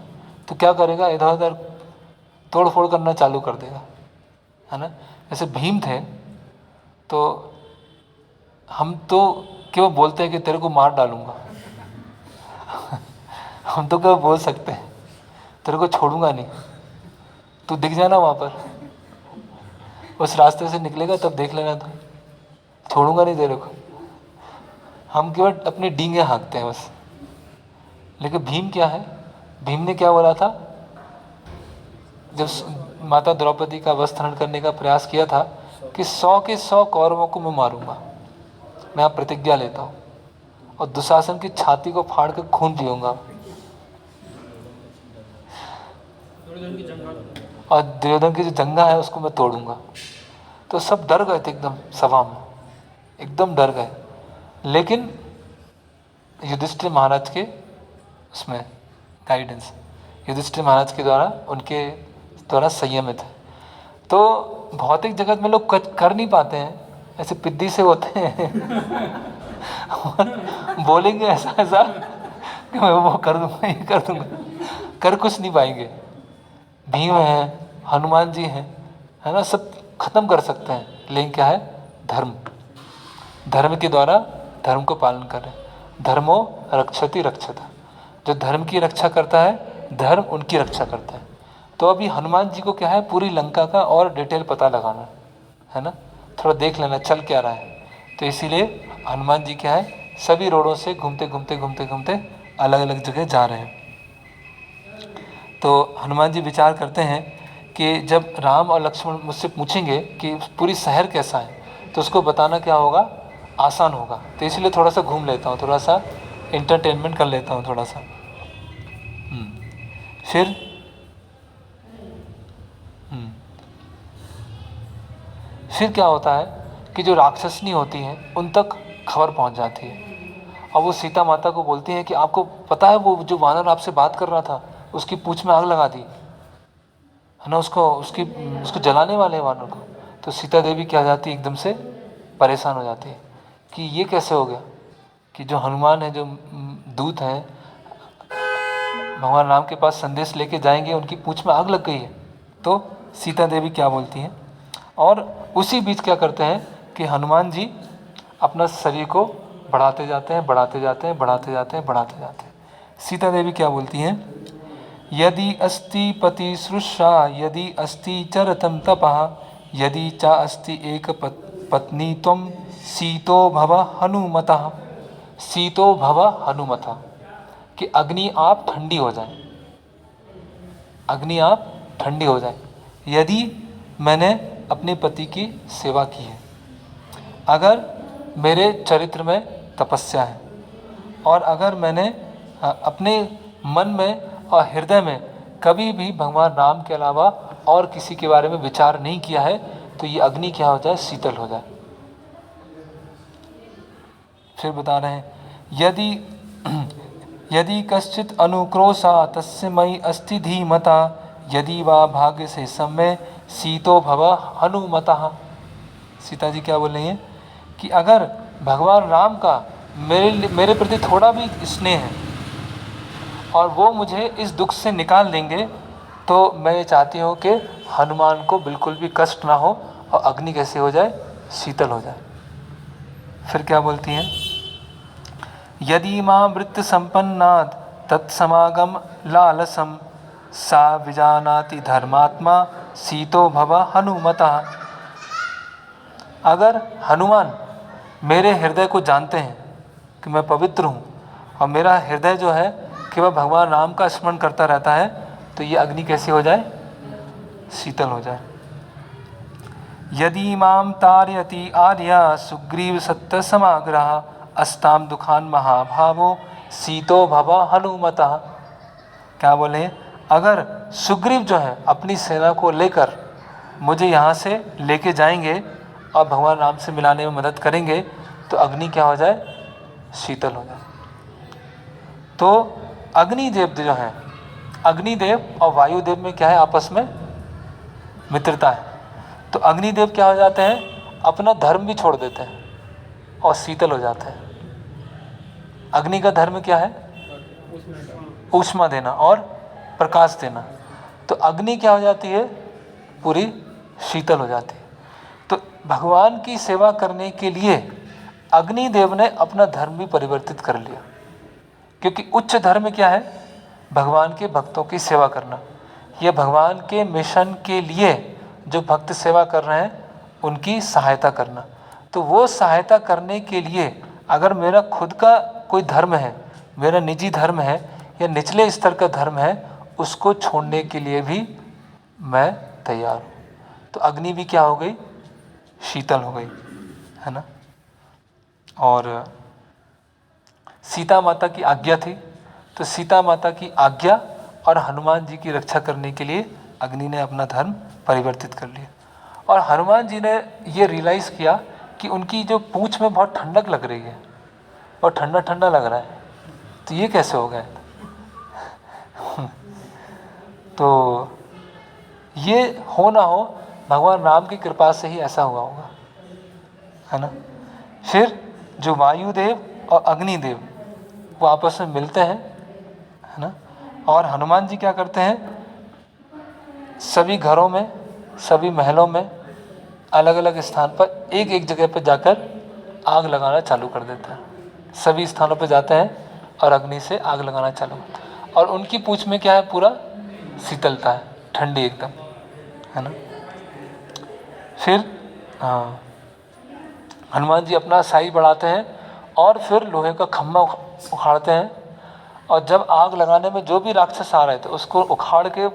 तो क्या करेगा, इधर उधर तोड़ फोड़ करना चालू कर देगा, है ना। जैसे भीम थे, तो हम तो क्यों बोलते हैं कि तेरे को मार डालूंगा हम तो क्यों बोल सकते हैं तेरे को छोड़ूंगा नहीं, तू दिख जाना वहाँ पर, उस रास्ते से निकलेगा तब देख लेना, तो छोड़ूंगा नहीं तेरे को। हम केवल अपनी डींगे हाँकते हैं बस। लेकिन भीम क्या है, भीम ने क्या बोला था जब माता द्रौपदी का वस्त्र हरण करने का प्रयास किया था, कि 100 के 100 कौरवों को मैं मारूंगा, मैं आप प्रतिज्ञा लेता हूँ, और दुशासन की छाती को फाड़ कर खून पीऊंगा, और दुर्योधन की जो जंगा है उसको मैं तोड़ूंगा। तो सब डर गए थे एकदम, सभा में एकदम डर गए। लेकिन युधिष्ठिर महाराज के उसमें गाइडेंस, युधिष्ठिर महाराज के द्वारा, उनके द्वारा संयमित है। तो भौतिक जगत में लोग कर नहीं पाते हैं, ऐसे पिद्दी से होते हैं बोलेंगे ऐसा ऐसा कि मैं वो कर दूंगा, ये कर दूंगा, कर कुछ नहीं पाएंगे। भीम है, हनुमान जी हैं, है ना, सब खत्म कर सकते हैं, लेकिन क्या है, धर्म, धर्म के द्वारा धर्म को पालन कर रहे हैं। धर्मो रक्षति रक्षता, जो धर्म की रक्षा करता है, धर्म उनकी रक्षा करता है। तो अभी हनुमान जी को क्या है, पूरी लंका का और डिटेल पता लगाना है ना, थोड़ा देख लेना चल क्या रहा है। तो इसीलिए हनुमान जी क्या है, सभी रोडों से घूमते घूमते घूमते घूमते अलग अलग जगह जा रहे हैं। तो हनुमान जी विचार करते हैं कि जब राम और लक्ष्मण मुझसे पूछेंगे कि पूरी शहर कैसा है, तो उसको बताना क्या होगा, आसान होगा। तो इसलिए थोड़ा सा घूम लेता हूँ, थोड़ा सा इंटरटेनमेंट कर लेता हूँ थोड़ा सा। फिर फिर क्या होता है कि जो राक्षसनी होती हैं उन तक खबर पहुंच जाती है। और वो सीता माता को बोलती हैं कि आपको पता है वो जो वानर आपसे बात कर रहा था उसकी पूंछ में आग लगा दी है ना, उसको जलाने वाले हैं वानर को। तो सीता देवी क्या हो जाती है, एकदम से परेशान हो जाती है कि ये कैसे हो गया कि जो हनुमान है, जो दूत हैं, भगवान राम के पास संदेश लेके जाएंगे, उनकी पूंछ में आग लग गई है। तो सीता देवी क्या बोलती हैं, और उसी बीच क्या करते हैं कि हनुमान जी अपना शरीर को बढ़ाते जाते हैं, बढ़ाते जाते हैं, बढ़ाते जाते हैं, बढ़ाते जाते हैं। सीता देवी क्या बोलती हैं, यदि अस्ति पति सृषा यदि अस्ति चरतम तपः यदि चा अस्ति एक पत्नी त्वं सीतो भव हनुमतः। सीतो भव हनुमतः कि अग्नि आप ठंडी हो जाए, अग्नि आप ठंडी हो जाए यदि मैंने अपने पति की सेवा की है, अगर मेरे चरित्र में तपस्या है, और अगर मैंने अपने मन में और हृदय में कभी भी भगवान राम के अलावा और किसी के बारे में विचार नहीं किया है, तो ये अग्नि क्या हो जाए, शीतल हो जाए। फिर बता रहे हैं, यदि कश्चित अनुक्रोशा तस्य मयि अस्ति धीमता यदि वा भाग्य से समय सीतो भव हनुमतः। सीता जी क्या बोल रही हैं कि अगर भगवान राम का मेरे प्रति थोड़ा भी स्नेह है और वो मुझे इस दुख से निकाल देंगे, तो मैं ये चाहती हूँ कि हनुमान को बिल्कुल भी कष्ट ना हो और अग्नि कैसे हो जाए, शीतल हो जाए। फिर क्या बोलती हैं, यदि मां वृत्त संपन्नात् तत्समागम लालसम सा विजानाति धर्मात्मा सीतो भव हनुमतः। अगर हनुमान मेरे हृदय को जानते हैं कि मैं पवित्र हूँ और मेरा हृदय जो है कि वह भगवान राम का स्मरण करता रहता है, तो ये अग्नि कैसी हो जाए, शीतल हो जाए। यदि माम तारयति आर्या सुग्रीव सत्य समाग्रह अस्ताम दुखान महाभावो सीतो भव हनुमतः। क्या बोले, अगर सुग्रीव जो है अपनी सेना को लेकर मुझे यहाँ से लेके जाएंगे और भगवान राम से मिलाने में मदद करेंगे, तो अग्नि क्या हो जाए, शीतल हो जाए। तो अग्निदेव जो है, अग्निदेव और वायुदेव में क्या है, आपस में मित्रता है। तो अग्निदेव क्या हो जाते हैं, अपना धर्म भी छोड़ देते हैं और शीतल हो जाते हैं। अग्नि का धर्म क्या है, ऊष्मा देना और प्रकाश देना। तो अग्नि क्या हो जाती है, पूरी शीतल हो जाती है। तो भगवान की सेवा करने के लिए अग्निदेव ने अपना धर्म भी परिवर्तित कर लिया, क्योंकि उच्च धर्म क्या है, भगवान के भक्तों की सेवा करना। यह भगवान के मिशन के लिए जो भक्त सेवा कर रहे हैं उनकी सहायता करना। तो वो सहायता करने के लिए अगर मेरा खुद का कोई धर्म है, मेरा निजी धर्म है या निचले स्तर का धर्म है, उसको छोड़ने के लिए भी मैं तैयार हूँ। तो अग्नि भी क्या हो गई, शीतल हो गई, है ना। और सीता माता की आज्ञा थी, तो सीता माता की आज्ञा और हनुमान जी की रक्षा करने के लिए अग्नि ने अपना धर्म परिवर्तित कर लिया। और हनुमान जी ने ये रियलाइज़ किया कि उनकी जो पूंछ में बहुत ठंडक लग रही है और ठंडा ठंडा लग रहा है, तो ये कैसे हो गए। तो ये हो ना हो, भगवान राम की कृपा से ही ऐसा हुआ होगा, है ना। फिर जो वायुदेव और अग्निदेव वो आपस में मिलते हैं, है ना। और हनुमान जी क्या करते हैं, सभी घरों में, सभी महलों में, अलग अलग स्थान पर एक एक जगह पर जाकर आग लगाना चालू कर देते हैं। सभी स्थानों पर जाते हैं और अग्नि से आग लगाना चालू करते हैं। और उनकी पूंछ में क्या है, पूरा शीतलता है, ठंडी एकदम, है ना। फिर हनुमान जी अपना साई बढ़ाते हैं और फिर लोहे का खम्भा उखाड़ते हैं, और जब आग लगाने में जो भी राक्षस आ रहे थे उसको उखाड़ के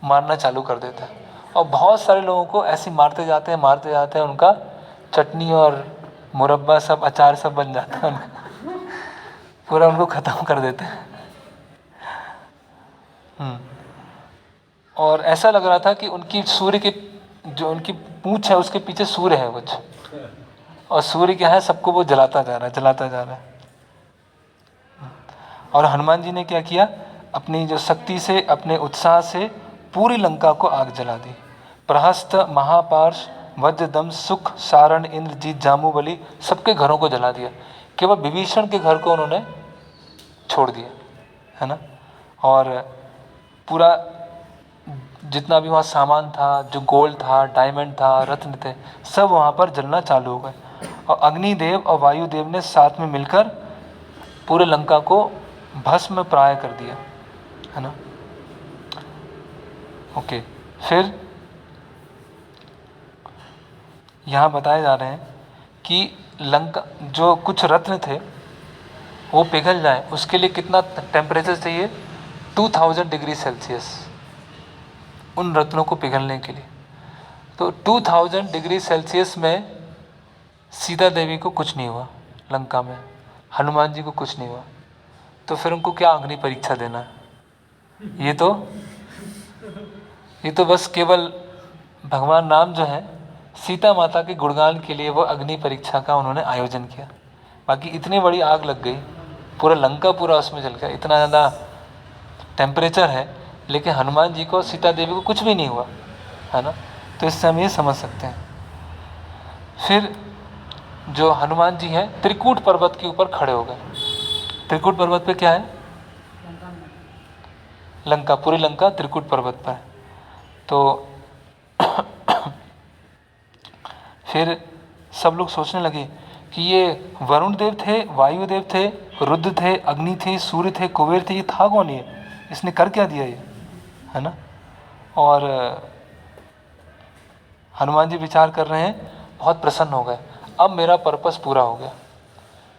मारना चालू कर देते हैं। और बहुत सारे लोगों को ऐसे मारते जाते हैं, उनका चटनी और मुरब्बा सब, अचार सब बन जाता है उनका, पूरा उनको ख़त्म कर देते हैं। और ऐसा लग रहा था कि उनकी सूर्य की जो उनकी पूंछ है उसके पीछे सूर्य है कुछ, और सूर्य क्या है, सबको वो जलाता जा रहा है, जलाता जा रहा है। और हनुमान जी ने क्या किया, अपनी जो शक्ति से, अपने उत्साह से पूरी लंका को आग जला दी। प्रहस्त, महापार्श, वज्रदम, सुख, सारण, इंद्रजीत, जामुबली, सबके घरों को जला दिया। केवल विभीषण के घर को उन्होंने छोड़ दिया, है ना। और पूरा जितना भी वहाँ सामान था, जो गोल्ड था, डायमंड था, रत्न थे, सब वहाँ पर जलना चालू हो गए। और अग्निदेव और वायुदेव ने साथ में मिलकर पूरे लंका को भस्म प्राय कर दिया, है ना। ओके, फिर यहाँ बताए जा रहे हैं कि लंका जो कुछ रत्न थे वो पिघल जाए, उसके लिए कितना टेम्परेचर चाहिए, 2000 डिग्री सेल्सियस उन रत्नों को पिघलने के लिए। तो 2000 डिग्री सेल्सियस में सीता देवी को कुछ नहीं हुआ, लंका में हनुमान जी को कुछ नहीं हुआ, तो फिर उनको क्या अग्नि परीक्षा देना है। ये तो बस केवल भगवान राम जो है सीता माता के गुणगान के लिए वो अग्नि परीक्षा का उन्होंने आयोजन किया। बाकी इतनी बड़ी आग लग गई, पूरा लंका पूरा उसमें जल गया, इतना ज़्यादा टेम्परेचर है, लेकिन हनुमान जी को, सीता देवी को कुछ भी नहीं हुआ, है ना। तो इससे हम ये समझ सकते हैं। फिर जो हनुमान जी हैं त्रिकूट पर्वत के ऊपर खड़े हो गए। त्रिकूट पर्वत पे क्या है, लंका, पूरी लंका त्रिकूट पर्वत पर है। तो फिर सब लोग सोचने लगे कि ये वरुण देव थे, वायुदेव थे, रुद्र थे, अग्नि थे, सूर्य थे, कुबेर थे, ये था कौन, ये इसने कर क्या दिया ये, है ना। और हनुमान जी विचार कर रहे हैं, बहुत प्रसन्न हो गए, अब मेरा पर्पस पूरा हो गया।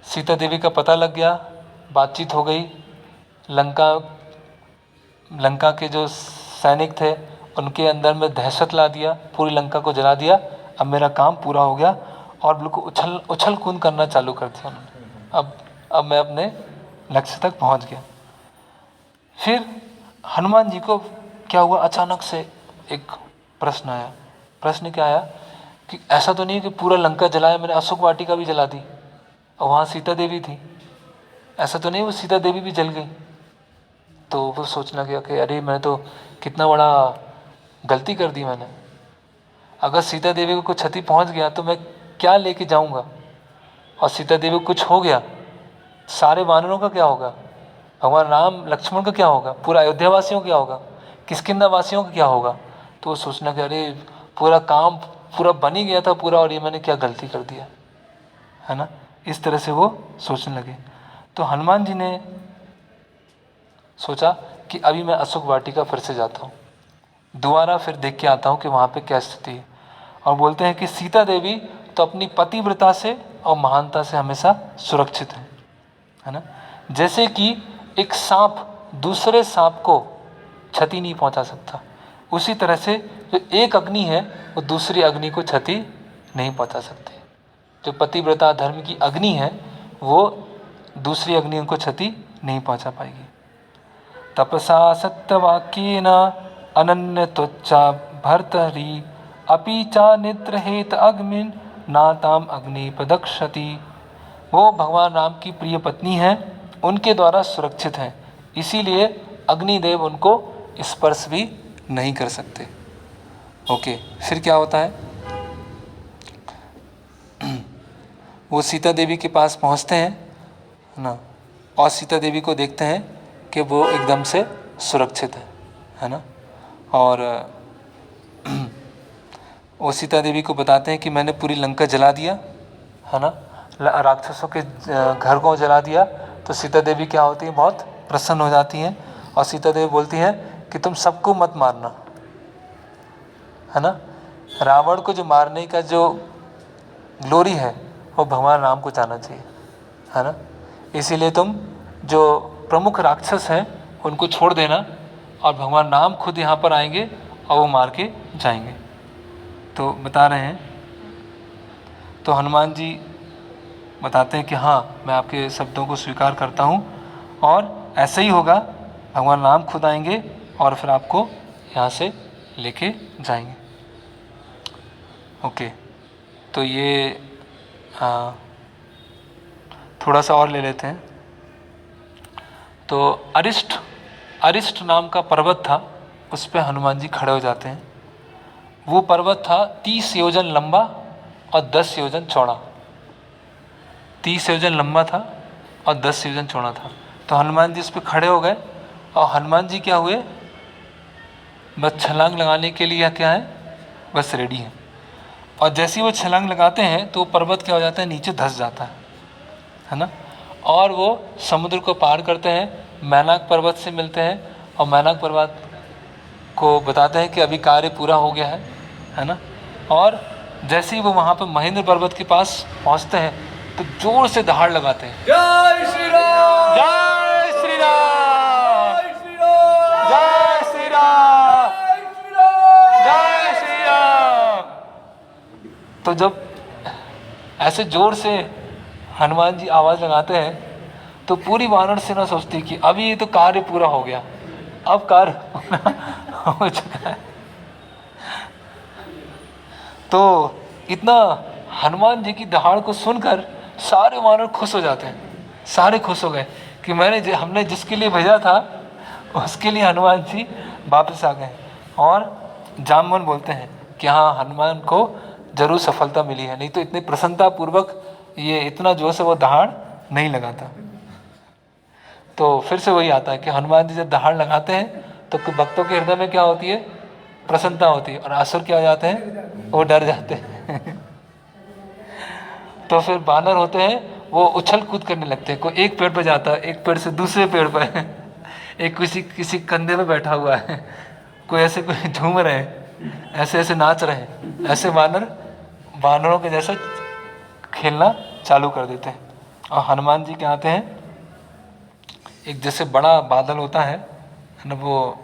सीता देवी का पता लग गया, बातचीत हो गई, लंका के जो सैनिक थे उनके अंदर में दहशत ला दिया, पूरी लंका को जला दिया, अब मेरा काम पूरा हो गया। और बिल्कुल उछल कूद करना चालू कर दिया उन्होंने, अब मैं अपने लक्ष्य तक पहुंच गया। फिर हनुमान जी को क्या हुआ, अचानक से एक प्रश्न आया। प्रश्न क्या आया कि ऐसा तो नहीं कि पूरा लंका जलाया मैंने, अशोक वाटिका भी जला दी और वहाँ सीता देवी थी, ऐसा तो नहीं वो सीता देवी भी जल गई। तो वो सोचना गया कि अरे मैं तो कितना बड़ा गलती कर दी मैंने, अगर सीता देवी को कुछ क्षति पहुँच गया तो मैं क्या लेके जाऊँगा, और सीता देवी को कुछ हो गया, सारे वानरों का क्या होगा, भगवान राम लक्ष्मण का क्या होगा, पूरा अयोध्या वासियों का क्या होगा, किष्किंधा वासियों का क्या होगा। तो वो सोचना कि अरे पूरा काम पूरा बन ही गया था पूरा, और ये मैंने क्या गलती कर दिया, है ना। इस तरह से वो सोचने लगे। तो हनुमान जी ने सोचा कि अभी मैं अशोक वाटिका फिर से जाता हूँ, दोबारा फिर देख के आता हूँ कि वहाँ पे क्या स्थिति है। और बोलते हैं कि सीता देवी तो अपनी पतिव्रता से और महानता से हमेशा सुरक्षित है ना। जैसे कि एक सांप दूसरे सांप को क्षति नहीं पहुंचा सकता, उसी तरह से जो एक अग्नि है वो दूसरी अग्नि को क्षति नहीं पहुंचा सकती। जो पतिव्रता धर्म की अग्नि है वो दूसरी अग्नि उनको क्षति नहीं पहुंचा पाएगी। तपसा सत्यवाक्येन अनन्य त्वचा भर्तरि अपि चा निद्रहेत अग्निं नाताम अग्नि प्रदक्षति। वो भगवान राम की प्रिय पत्नी है, उनके द्वारा सुरक्षित हैं, इसीलिए अग्निदेव उनको स्पर्श भी नहीं कर सकते। ओके, फिर क्या होता है, वो सीता देवी के पास पहुंचते हैं ना, और सीता देवी को देखते हैं कि वो एकदम से सुरक्षित है ना। और वो सीता देवी को बताते हैं कि मैंने पूरी लंका जला दिया, है ना, राक्षसों के घर को जला दिया। तो सीता देवी क्या होती है, बहुत प्रसन्न हो जाती हैं, और सीता देवी बोलती हैं कि तुम सबको मत मारना, है ना। रावण को जो मारने का जो ग्लोरी है वो भगवान राम को जाना चाहिए, है ना। इसीलिए तुम जो प्रमुख राक्षस हैं उनको छोड़ देना, और भगवान राम खुद यहाँ पर आएंगे और वो मार के जाएंगे। तो बता रहे हैं, तो हनुमान जी बताते हैं कि हाँ मैं आपके शब्दों को स्वीकार करता हूँ, और ऐसा ही होगा, भगवान राम खुद आएंगे और फिर आपको यहाँ से लेके जाएंगे। ओके, तो ये थोड़ा सा और ले लेते हैं। तो अरिष्ट नाम का पर्वत था, उस पे हनुमान जी खड़े हो जाते हैं। वो पर्वत था 30 योजन लंबा और 10 योजन चौड़ा। 30 योजन लंबा था और 10 योजन चौड़ा था। तो हनुमान जी उस पर खड़े हो गए और हनुमान जी क्या हुए, बस छलांग लगाने के लिए क्या है, बस रेडी है। और जैसे ही वो छलांग लगाते हैं तो पर्वत क्या हो जाता है, नीचे धंस जाता है ना। और वो समुद्र को पार करते हैं, मैनाक पर्वत से मिलते हैं और मैनाक पर्वत को बताते हैं कि अभी कार्य पूरा हो गया है ना। और जैसे ही वो वहाँ पर महेंद्र पर्वत के पास पहुँचते हैं तो जोर से दहाड़ लगाते हैं, जय श्री राम, जय श्री राम, जय श्री राम, जय श्री राम, जय श्री राम, जय श्री राम। तो जब ऐसे जोर से हनुमान जी आवाज़ लगाते हैं तो पूरी वानर सेना सोचती है कि अभी ये तो कार्य पूरा हो गया, अब कार्य पूरा हो चुका है। तो इतना हनुमान जी की दहाड़ को सुनकर सारे वानर खुश हो जाते हैं, सारे खुश हो गए कि हमने जिसके लिए भेजा था उसके लिए हनुमान जी वापस आ गए। और जामवन बोलते हैं कि हाँ, हनुमान को जरूर सफलता मिली है, नहीं तो इतनी प्रसन्नता पूर्वक ये इतना जोर से वो दहाड़ नहीं लगाता। तो फिर से वही आता है कि हनुमान जी जब दहाड़ लगाते हैं तो भक्तों के हृदय में क्या होती है, प्रसन्नता होती है, और असुर क्या हो जाते हैं, वो डर जाते हैं। तो फिर बानर होते हैं वो उछल कूद करने लगते हैं, कोई एक पेड़ पर जाता है, एक पेड़ से दूसरे पेड़ पर, एक किसी कंधे पे बैठा हुआ है, कोई ऐसे कोई झूम रहे हैं, ऐसे ऐसे नाच रहे हैं। ऐसे वानरों के जैसा खेलना चालू कर देते हैं। और हनुमान जी क्या आते हैं, एक जैसे बड़ा बादल होता है ना, वो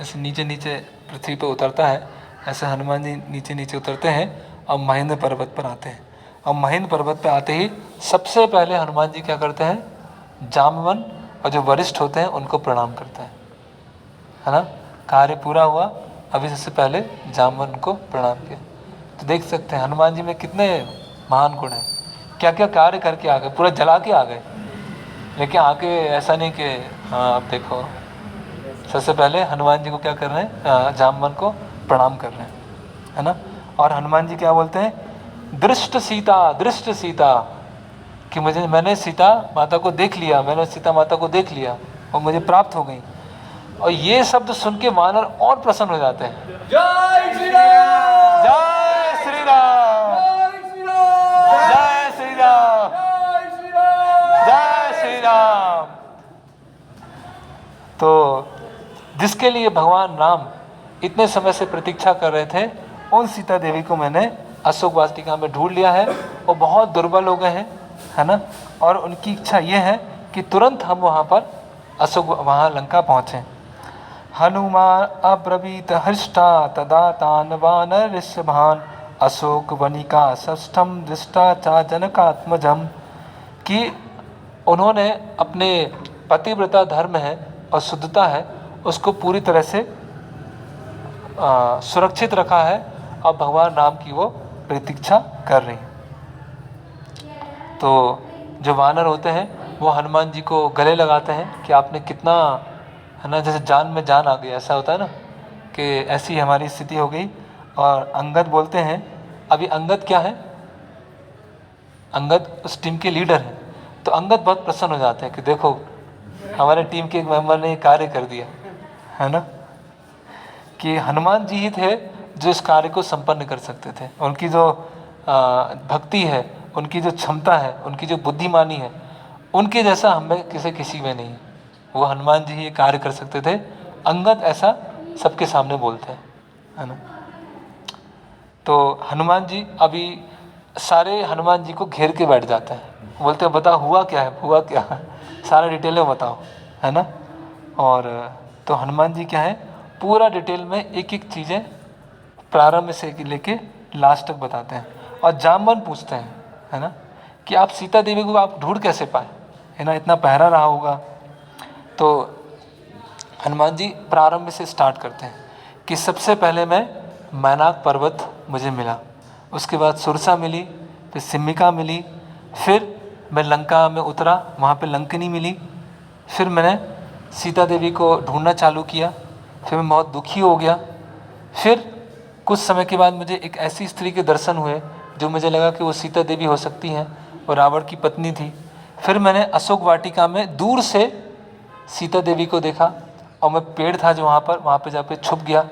ऐसे नीचे नीचे पृथ्वी पर उतरता है, ऐसे हनुमान जी नीचे नीचे उतरते हैं और महेंद्र पर्वत पर आते हैं। और महेंद्र पर्वत पर आते ही सबसे पहले हनुमान जी क्या करते हैं, जामवन और जो वरिष्ठ होते हैं उनको प्रणाम करते हैं, है ना। कार्य पूरा हुआ, अभी सबसे पहले जामवन को प्रणाम किया। तो देख सकते हैं हनुमान जी में कितने महान गुण हैं, क्या क्या कार्य करके आ गए, पूरा जला के आ गए। लेकिन आके ऐसा नहीं कि हाँ अब देखो, सबसे पहले हनुमान जी को क्या कर रहे हैं, जामवन को प्रणाम कर रहे हैं, है ना। और हनुमान जी क्या बोलते हैं, दृष्ट सीता, कि मैंने सीता माता को देख लिया, मैंने सीता माता को देख लिया और मुझे प्राप्त हो गई। और ये शब्द सुन के वानर और प्रसन्न हो जाते हैं। जय श्री राम, जय श्री राम, जय श्री राम, जय श्री राम, जय श्री राम, जय श्री राम। तो जिसके लिए भगवान राम इतने समय से प्रतीक्षा कर रहे थे, उन सीता देवी को मैंने अशोक वाटिका में ढूंढ लिया है। और बहुत दुर्बल हो गए हैं, है ना। और उनकी इच्छा ये है कि तुरंत हम वहाँ पर वहाँ लंका पहुँचें। हनुमान अब्रवीत हृष्टा तदा तान वानर ऋषभान अशोक वनिका षष्ठम दृष्टा चा जनकात्मजम, कि उन्होंने अपने पतिव्रता धर्म है और शुद्धता है उसको पूरी तरह से सुरक्षित रखा है और भगवान राम की वो प्रतीक्षा कर रही हैं। तो जो वानर होते हैं वो हनुमान जी को गले लगाते हैं कि आपने कितना, है ना, जैसे जान में जान आ गई, ऐसा होता है ना कि ऐसी हमारी स्थिति हो गई। और अंगद बोलते हैं, अभी अंगद क्या है, अंगद उस टीम के लीडर हैं। तो अंगद बहुत प्रसन्न हो जाते हैं कि देखो हमारे टीम के एक मेंबर ने कार्य कर दिया, है ना, कि हनुमान जी ही थे जो इस कार्य को संपन्न कर सकते थे। उनकी जो भक्ति है, उनकी जो क्षमता है, उनकी जो बुद्धिमानी है, उनके जैसा हमें किसी में नहीं है। वो हनुमान जी ही ये कार्य कर सकते थे। अंगद ऐसा सबके सामने बोलते हैं, है ना। तो हनुमान जी अभी सारे हनुमान जी को घेर के बैठ जाते हैं, बोलते हैं बताओ हुआ क्या है, हुआ क्या है, सारा डिटेल में बताओ, है ना। और तो हनुमान जी क्या है, पूरा डिटेल में एक एक चीज़ें प्रारंभ से लेके लास्ट तक बताते हैं। और जामवन पूछते हैं, है ना, कि आप सीता देवी को आप ढूंढ कैसे पाए, है ना, इतना पहरा रहा होगा। तो हनुमान जी प्रारंभ से स्टार्ट करते हैं कि सबसे पहले मैं मैनाक पर्वत मुझे मिला। उसके बाद सुरसा मिली, फिर सिम्मिका मिली, फिर मैं लंका में उतरा, वहाँ पे लंकिनी मिली। फिर मैंने सीता देवी को ढूंढना चालू किया, फिर मैं बहुत दुखी हो गया। फिर कुछ समय के बाद मुझे एक ऐसी स्त्री के दर्शन हुए जो मुझे लगा कि वो सीता देवी हो सकती हैं, वो रावण की पत्नी थी। फिर मैंने अशोक वाटिका में दूर से सीता देवी को देखा और मैं पेड़ था जो वहाँ पे जाके छुप गया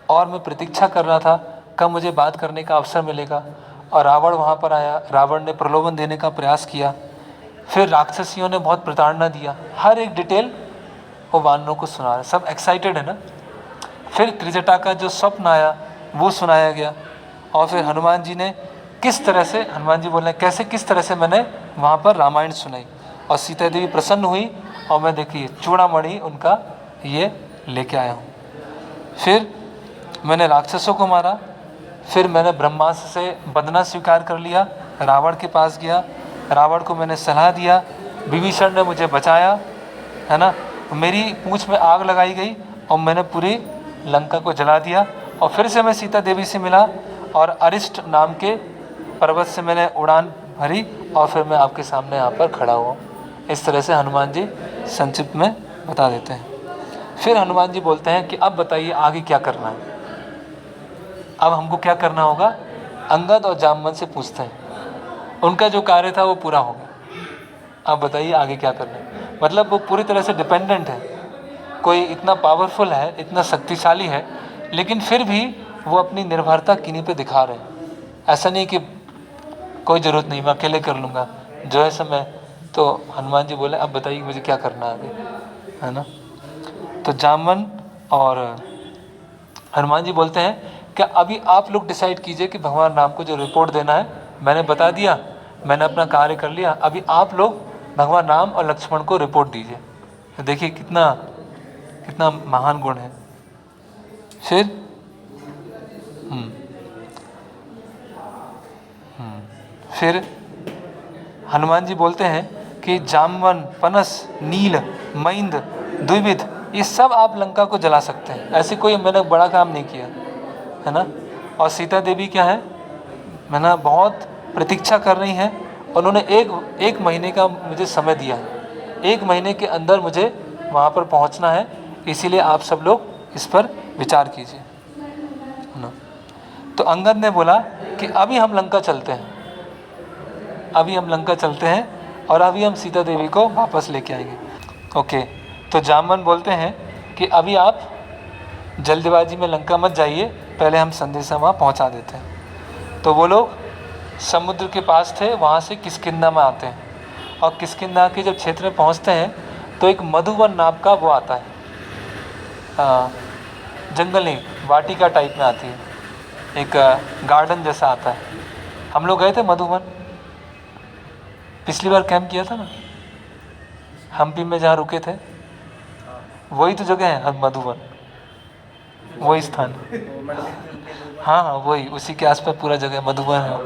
और मैं प्रतीक्षा कर रहा था कब मुझे बात करने का अवसर मिलेगा। और रावण वहाँ पर आया, रावण ने प्रलोभन देने का प्रयास किया, फिर राक्षसियों ने बहुत प्रताड़ना दिया। हर एक डिटेल वो वानरों को सुना रहे, सब एक्साइटेड है ना। फिर त्रिजटा का जो स्वप्न आया वो सुनाया गया, और फिर हनुमान जी ने किस तरह से, हनुमान जी बोल रहे हैं कैसे किस तरह से मैंने वहाँ पर रामायण सुनाई, और सीता देवी प्रसन्न हुई, और मैं देखिए चूड़ामणि उनका ये लेके आया हूँ। फिर मैंने राक्षसों को मारा, फिर मैंने ब्रह्मास्त्र से बंधना स्वीकार कर लिया, रावण के पास गया, रावण को मैंने सलाह दिया, विभीषण ने मुझे बचाया, है ना। मेरी पूंछ में आग लगाई गई और मैंने पूरी लंका को जला दिया, और फिर से मैं सीता देवी से मिला और अरिष्ट नाम के पर्वत से मैंने उड़ान भरी, और फिर मैं आपके सामने यहाँ पर खड़ा हुआ। इस तरह से हनुमान जी संक्षिप्त में बता देते हैं। फिर हनुमान जी बोलते हैं कि अब बताइए आगे क्या करना है। अब हमको क्या करना होगा, अंगद और जामवंत से पूछते हैं, उनका जो कार्य था वो पूरा हो गया, अब बताइए आगे क्या करना है। मतलब वो पूरी तरह से डिपेंडेंट है, कोई इतना पावरफुल है, इतना शक्तिशाली है, लेकिन फिर भी वो अपनी निर्भरता किन्हीं पे दिखा रहे हैं। ऐसा नहीं कि कोई ज़रूरत नहीं, मैं अकेले कर लूँगा जो है समय। तो हनुमान जी बोले अब बताइए मुझे क्या करना है आगे, है ना। तो जामवंत और हनुमान जी बोलते हैं कि अभी आप लोग डिसाइड कीजिए कि भगवान राम को जो रिपोर्ट देना है मैंने बता दिया, मैंने अपना कार्य कर लिया, अभी आप लोग भगवान राम और लक्ष्मण को रिपोर्ट दीजिए। तो देखिए कितना कितना महान गुण है। फिर हनुमान जी बोलते हैं कि जामवन, पनस, नील, मैंद, द्विविध, ये सब आप लंका को जला सकते हैं, ऐसे कोई मैंने बड़ा काम नहीं किया, है ना। और सीता देवी क्या है, है ना, बहुत प्रतीक्षा कर रही हैं। उन्होंने एक महीने का मुझे समय दिया है, 1 महीने के अंदर मुझे वहाँ पर पहुँचना है, इसीलिए आप सब लोग इस पर विचार कीजिए, है ना। तो अंगद ने बोला कि अभी हम लंका चलते हैं, अभी हम लंका चलते हैं और अभी हम सीता देवी को वापस लेके आएंगे। ओके, तो जामवंत बोलते हैं कि अभी आप जल्दबाजी में लंका मत जाइए, पहले हम संदेशा वहाँ पहुँचा देते हैं। तो वो लोग समुद्र के पास थे, वहाँ से किष्किंधा में आते हैं, और किष्किंधा के जब क्षेत्र में पहुँचते हैं तो एक मधुवन नाम का वो आता है, जंगल नहीं, वाटिका टाइप में आती है, एक गार्डन जैसा आता है। हम लोग गए थे मधुवन, पिछली बार कैंप किया था ना हम्पी में, जहाँ रुके थे, वही तो जगह है मधुवन, वही स्थान। हाँ हाँ वही, उसी के आसपास पूरा जगह मधुवन है।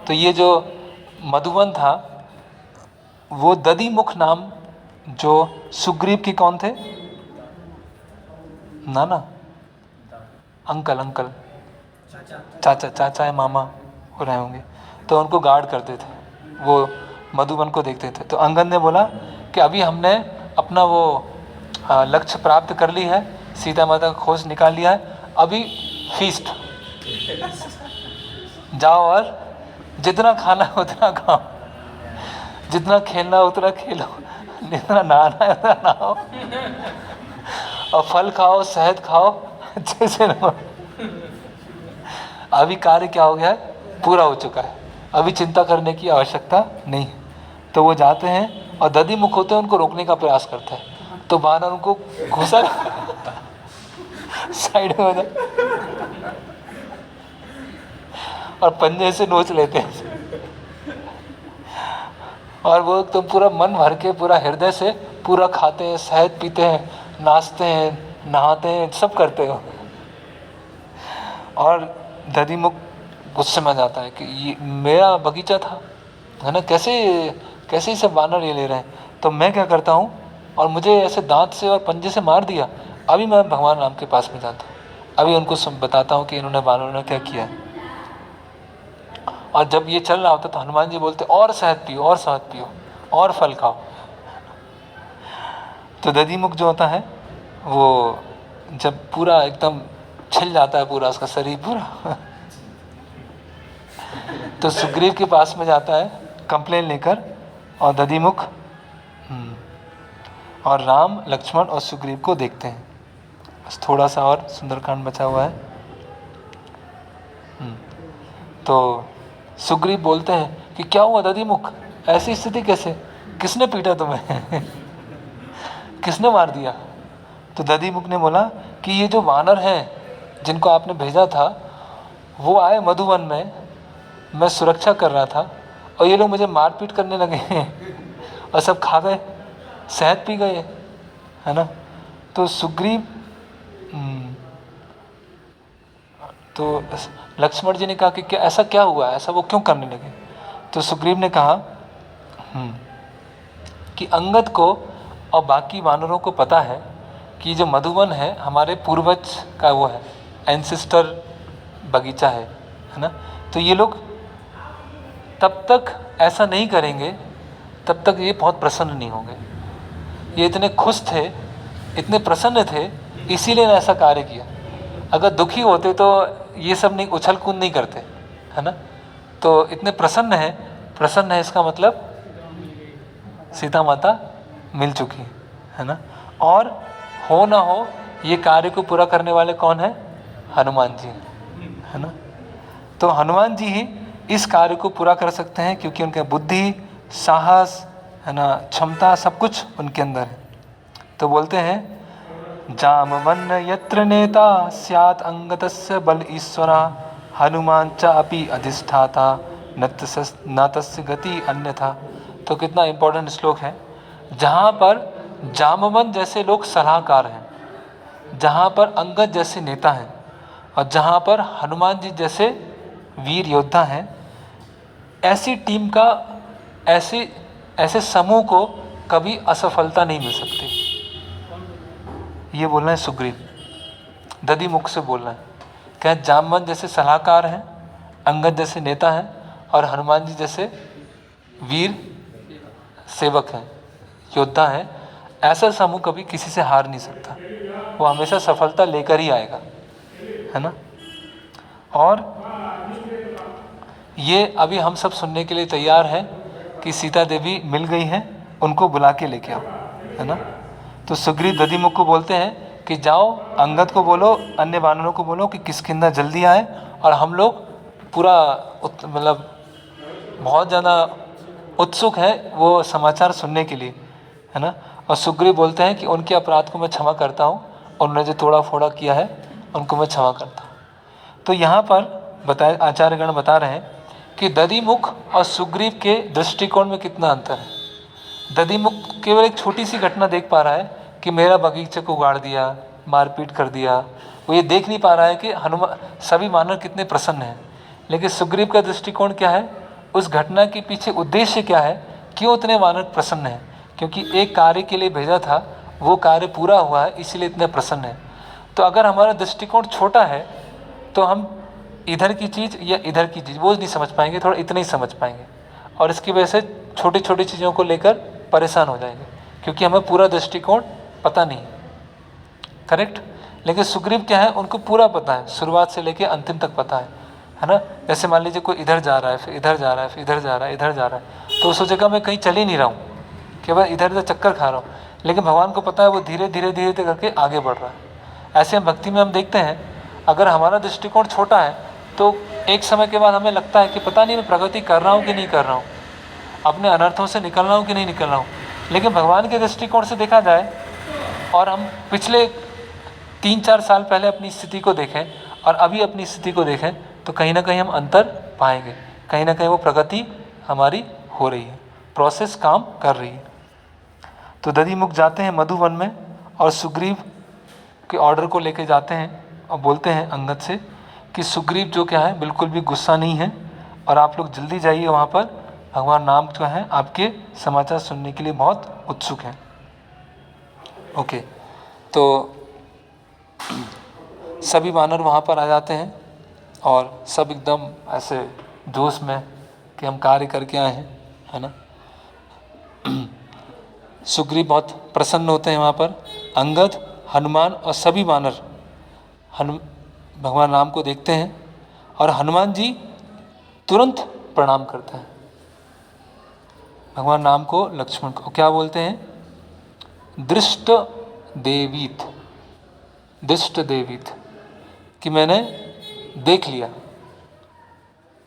तो ये जो मधुवन था वो दधिमुख नाम, जो सुग्रीव के कौन थे, ना अंकल चाचा या मामा हो रहे होंगे, तो उनको गार्ड करते थे, वो मधुवन को देखते थे। तो अंगद ने बोला कि अभी हमने अपना वो लक्ष्य प्राप्त कर ली है, सीता माता का खोज निकाल लिया है, अभी फीस्ट, जाओ और जितना खाना है उतना खाओ, जितना खेलना है उतना खेलो, जितना नहाना है उतना नहाओ, और फल खाओ, शहद खाओ, अच्छे से रहो। अभी कार्य क्या हो गया है, पूरा हो चुका है, अभी चिंता करने की आवश्यकता नहीं। तो वो जाते हैं और दधिमुख होते हैं, उनको रोकने का प्रयास करता है, तो बानर उनको घुसा साइड में और पंजे से नोच लेते हैं, और वो तो पूरा मन भर के, पूरा हृदय से पूरा खाते हैं, शहद पीते हैं, नाचते हैं, नहाते हैं, सब करते हो। और दधिमुख गुस्से में जाता है कि ये मेरा बगीचा था, है ना, कैसे ये सब वानर ये ले रहे हैं। तो मैं क्या करता हूँ, और मुझे ऐसे दांत से और पंजे से मार दिया, अभी मैं भगवान राम के पास में जाता हूँ, अभी उनको बताता हूँ कि इन्होंने वानरों ने क्या किया है। और जब ये चल रहा होता तो हनुमान जी बोलते और शहद पियो, और शहद पियो, और फल खाओ। तो दधिमुख जो होता है वो जब पूरा एकदम छिल जाता है, पूरा उसका शरीर पूरा तो सुग्रीव के पास में जाता है कंप्लेन लेकर, और दधिमुख और राम, लक्ष्मण और सुग्रीव को देखते हैं। बस थोड़ा सा और सुंदरकांड बचा हुआ है। तो सुग्रीव बोलते हैं कि क्या हुआ दधिमुख, ऐसी स्थिति कैसे, किसने पीटा तुम्हें किसने मार दिया। तो दधिमुख ने बोला कि ये जो वानर हैं जिनको आपने भेजा था वो आए मधुवन में, मैं सुरक्षा कर रहा था और ये लोग मुझे मारपीट करने लगे और सब खा गए, शहद पी गए, है ना। तो सुग्रीव तो लक्ष्मण जी ने कहा कि क्या ऐसा क्या हुआ, ऐसा वो क्यों करने लगे। तो सुग्रीव ने कहा कि अंगद को और बाकी वानरों को पता है कि जो मधुवन है हमारे पूर्वज का वो है, एंसेस्टर बगीचा है ना। तो ये लोग तब तक ऐसा नहीं करेंगे तब तक ये बहुत प्रसन्न नहीं होंगे। ये इतने खुश थे, इतने प्रसन्न थे, इसीलिए ऐसा कार्य किया। अगर दुखी होते तो ये सब नहीं, उछल कूद नहीं करते, है ना। तो इतने प्रसन्न है इसका मतलब सीता माता मिल चुकी है ना। और हो ना हो ये कार्य को पूरा करने वाले कौन है, हनुमान जी, है ना। तो हनुमान जी ही इस कार्य को पूरा कर सकते हैं क्योंकि उनके बुद्धि, साहस, है ना, क्षमता सब कुछ उनके अंदर है। तो बोलते हैं जामवन्न यत्र नेता स्यात् अंगतस्य बल ईश्वरा हनुमान च अपि अधिष्ठाता न तस्य गति अन्यथा। तो कितना इम्पोर्टेंट श्लोक है। जहाँ पर जामवंत जैसे लोग सलाहकार हैं, जहाँ पर अंगद जैसे नेता हैं और जहाँ पर हनुमान जी जैसे वीर योद्धा हैं, ऐसी टीम का, ऐसे समूह को कभी असफलता नहीं मिल सकती। ये बोलना है सुग्रीव, दधिमुख से बोलना है। क्या जामवंत जैसे सलाहकार हैं, अंगद जैसे नेता हैं और हनुमान जी जैसे वीर सेवक हैं, योद्धा हैं। ऐसा समूह कभी किसी से हार नहीं सकता, वो हमेशा सफलता लेकर ही आएगा, है ना। और ये अभी हम सब सुनने के लिए तैयार हैं कि सीता देवी मिल गई हैं, उनको बुला के लेके आओ, है ना। तो सुग्रीव दधिमुख को बोलते हैं कि जाओ अंगद को बोलो, अन्य वानरों को बोलो कि किष्किंधा जल्दी आए और हम लोग पूरा मतलब बहुत ज़्यादा उत्सुक हैं वो समाचार सुनने के लिए, है ना। और सुग्रीव बोलते हैं कि उनके अपराध को मैं क्षमा करता हूँ और उन्होंने जो तोड़ा फोड़ा किया है उनको मैं क्षमा करता हूँ। तो यहाँ पर आचार्यगण बता रहे हैं कि दधिमुख और सुग्रीव के दृष्टिकोण में कितना अंतर है। दधिमुख केवल एक छोटी सी घटना देख पा रहा है कि मेरा बगीचे को उगाड़ दिया, मारपीट कर दिया, वो ये देख नहीं पा रहा है कि हनुमान सभी वानर कितने प्रसन्न हैं। लेकिन सुग्रीव का दृष्टिकोण क्या है, उस घटना के पीछे उद्देश्य क्या है, क्यों इतने वानर प्रसन्न हैं, क्योंकि एक कार्य के लिए भेजा था, वो कार्य पूरा हुआ है, इसीलिए इतने प्रसन्न हैं। तो अगर हमारा दृष्टिकोण छोटा है तो हम इधर की चीज़ या इधर की चीज़ वो नहीं समझ पाएंगे, थोड़ा इतना ही समझ पाएंगे और इसकी वजह से छोटी छोटी चीज़ों को लेकर परेशान हो जाएंगे क्योंकि हमें पूरा दृष्टिकोण पता नहीं, करेक्ट। लेकिन सुग्रीव क्या है, उनको पूरा पता है, शुरुआत से लेकर अंतिम तक पता है ना। जैसे मान लीजिए कोई इधर जा रहा है, फिर इधर जा रहा है, फिर इधर जा रहा है, इधर जा रहा है, तो उस जगह मैं कहीं चल ही नहीं रहा हूँ, केवल इधर इधर चक्कर खा रहा हूँ, लेकिन भगवान को पता है वो धीरे धीरे धीरे धीरे करके आगे बढ़ रहा है। ऐसे भक्ति में हम देखते हैं, अगर हमारा दृष्टिकोण छोटा है तो एक समय के बाद हमें लगता है कि पता नहीं मैं प्रगति कर रहा हूँ कि नहीं कर रहा हूँ, अपने अनर्थों से निकल रहा हूँ कि नहीं निकल रहा हूँ। लेकिन भगवान के दृष्टिकोण से देखा जाए और हम पिछले 3-4 साल पहले अपनी स्थिति को देखें और अभी अपनी स्थिति को देखें तो कहीं ना कहीं हम अंतर पाएंगे, कहीं ना कहीं वो प्रगति हमारी हो रही है, प्रोसेस काम कर रही है। तो दधिमुख जाते हैं मधुवन में और सुग्रीव के ऑर्डर को लेके जाते हैं और बोलते हैं अंगद से कि सुग्रीव जो क्या है बिल्कुल भी गुस्सा नहीं है और आप लोग जल्दी जाइए वहाँ पर, भगवान राम जो है आपके समाचार सुनने के लिए बहुत उत्सुक हैं। ओके, तो सभी वानर वहाँ पर आ जाते हैं और सब एकदम ऐसे जोश में कि हम कार्य करके आए हैं, है ना। सुग्रीव बहुत प्रसन्न होते हैं वहाँ पर। अंगद, हनुमान और सभी वानर भगवान राम को देखते हैं और हनुमान जी तुरंत प्रणाम करते हैं भगवान राम को, लक्ष्मण को। क्या बोलते हैं? दृष्ट देवीत, दृष्ट देवीत, कि मैंने देख लिया।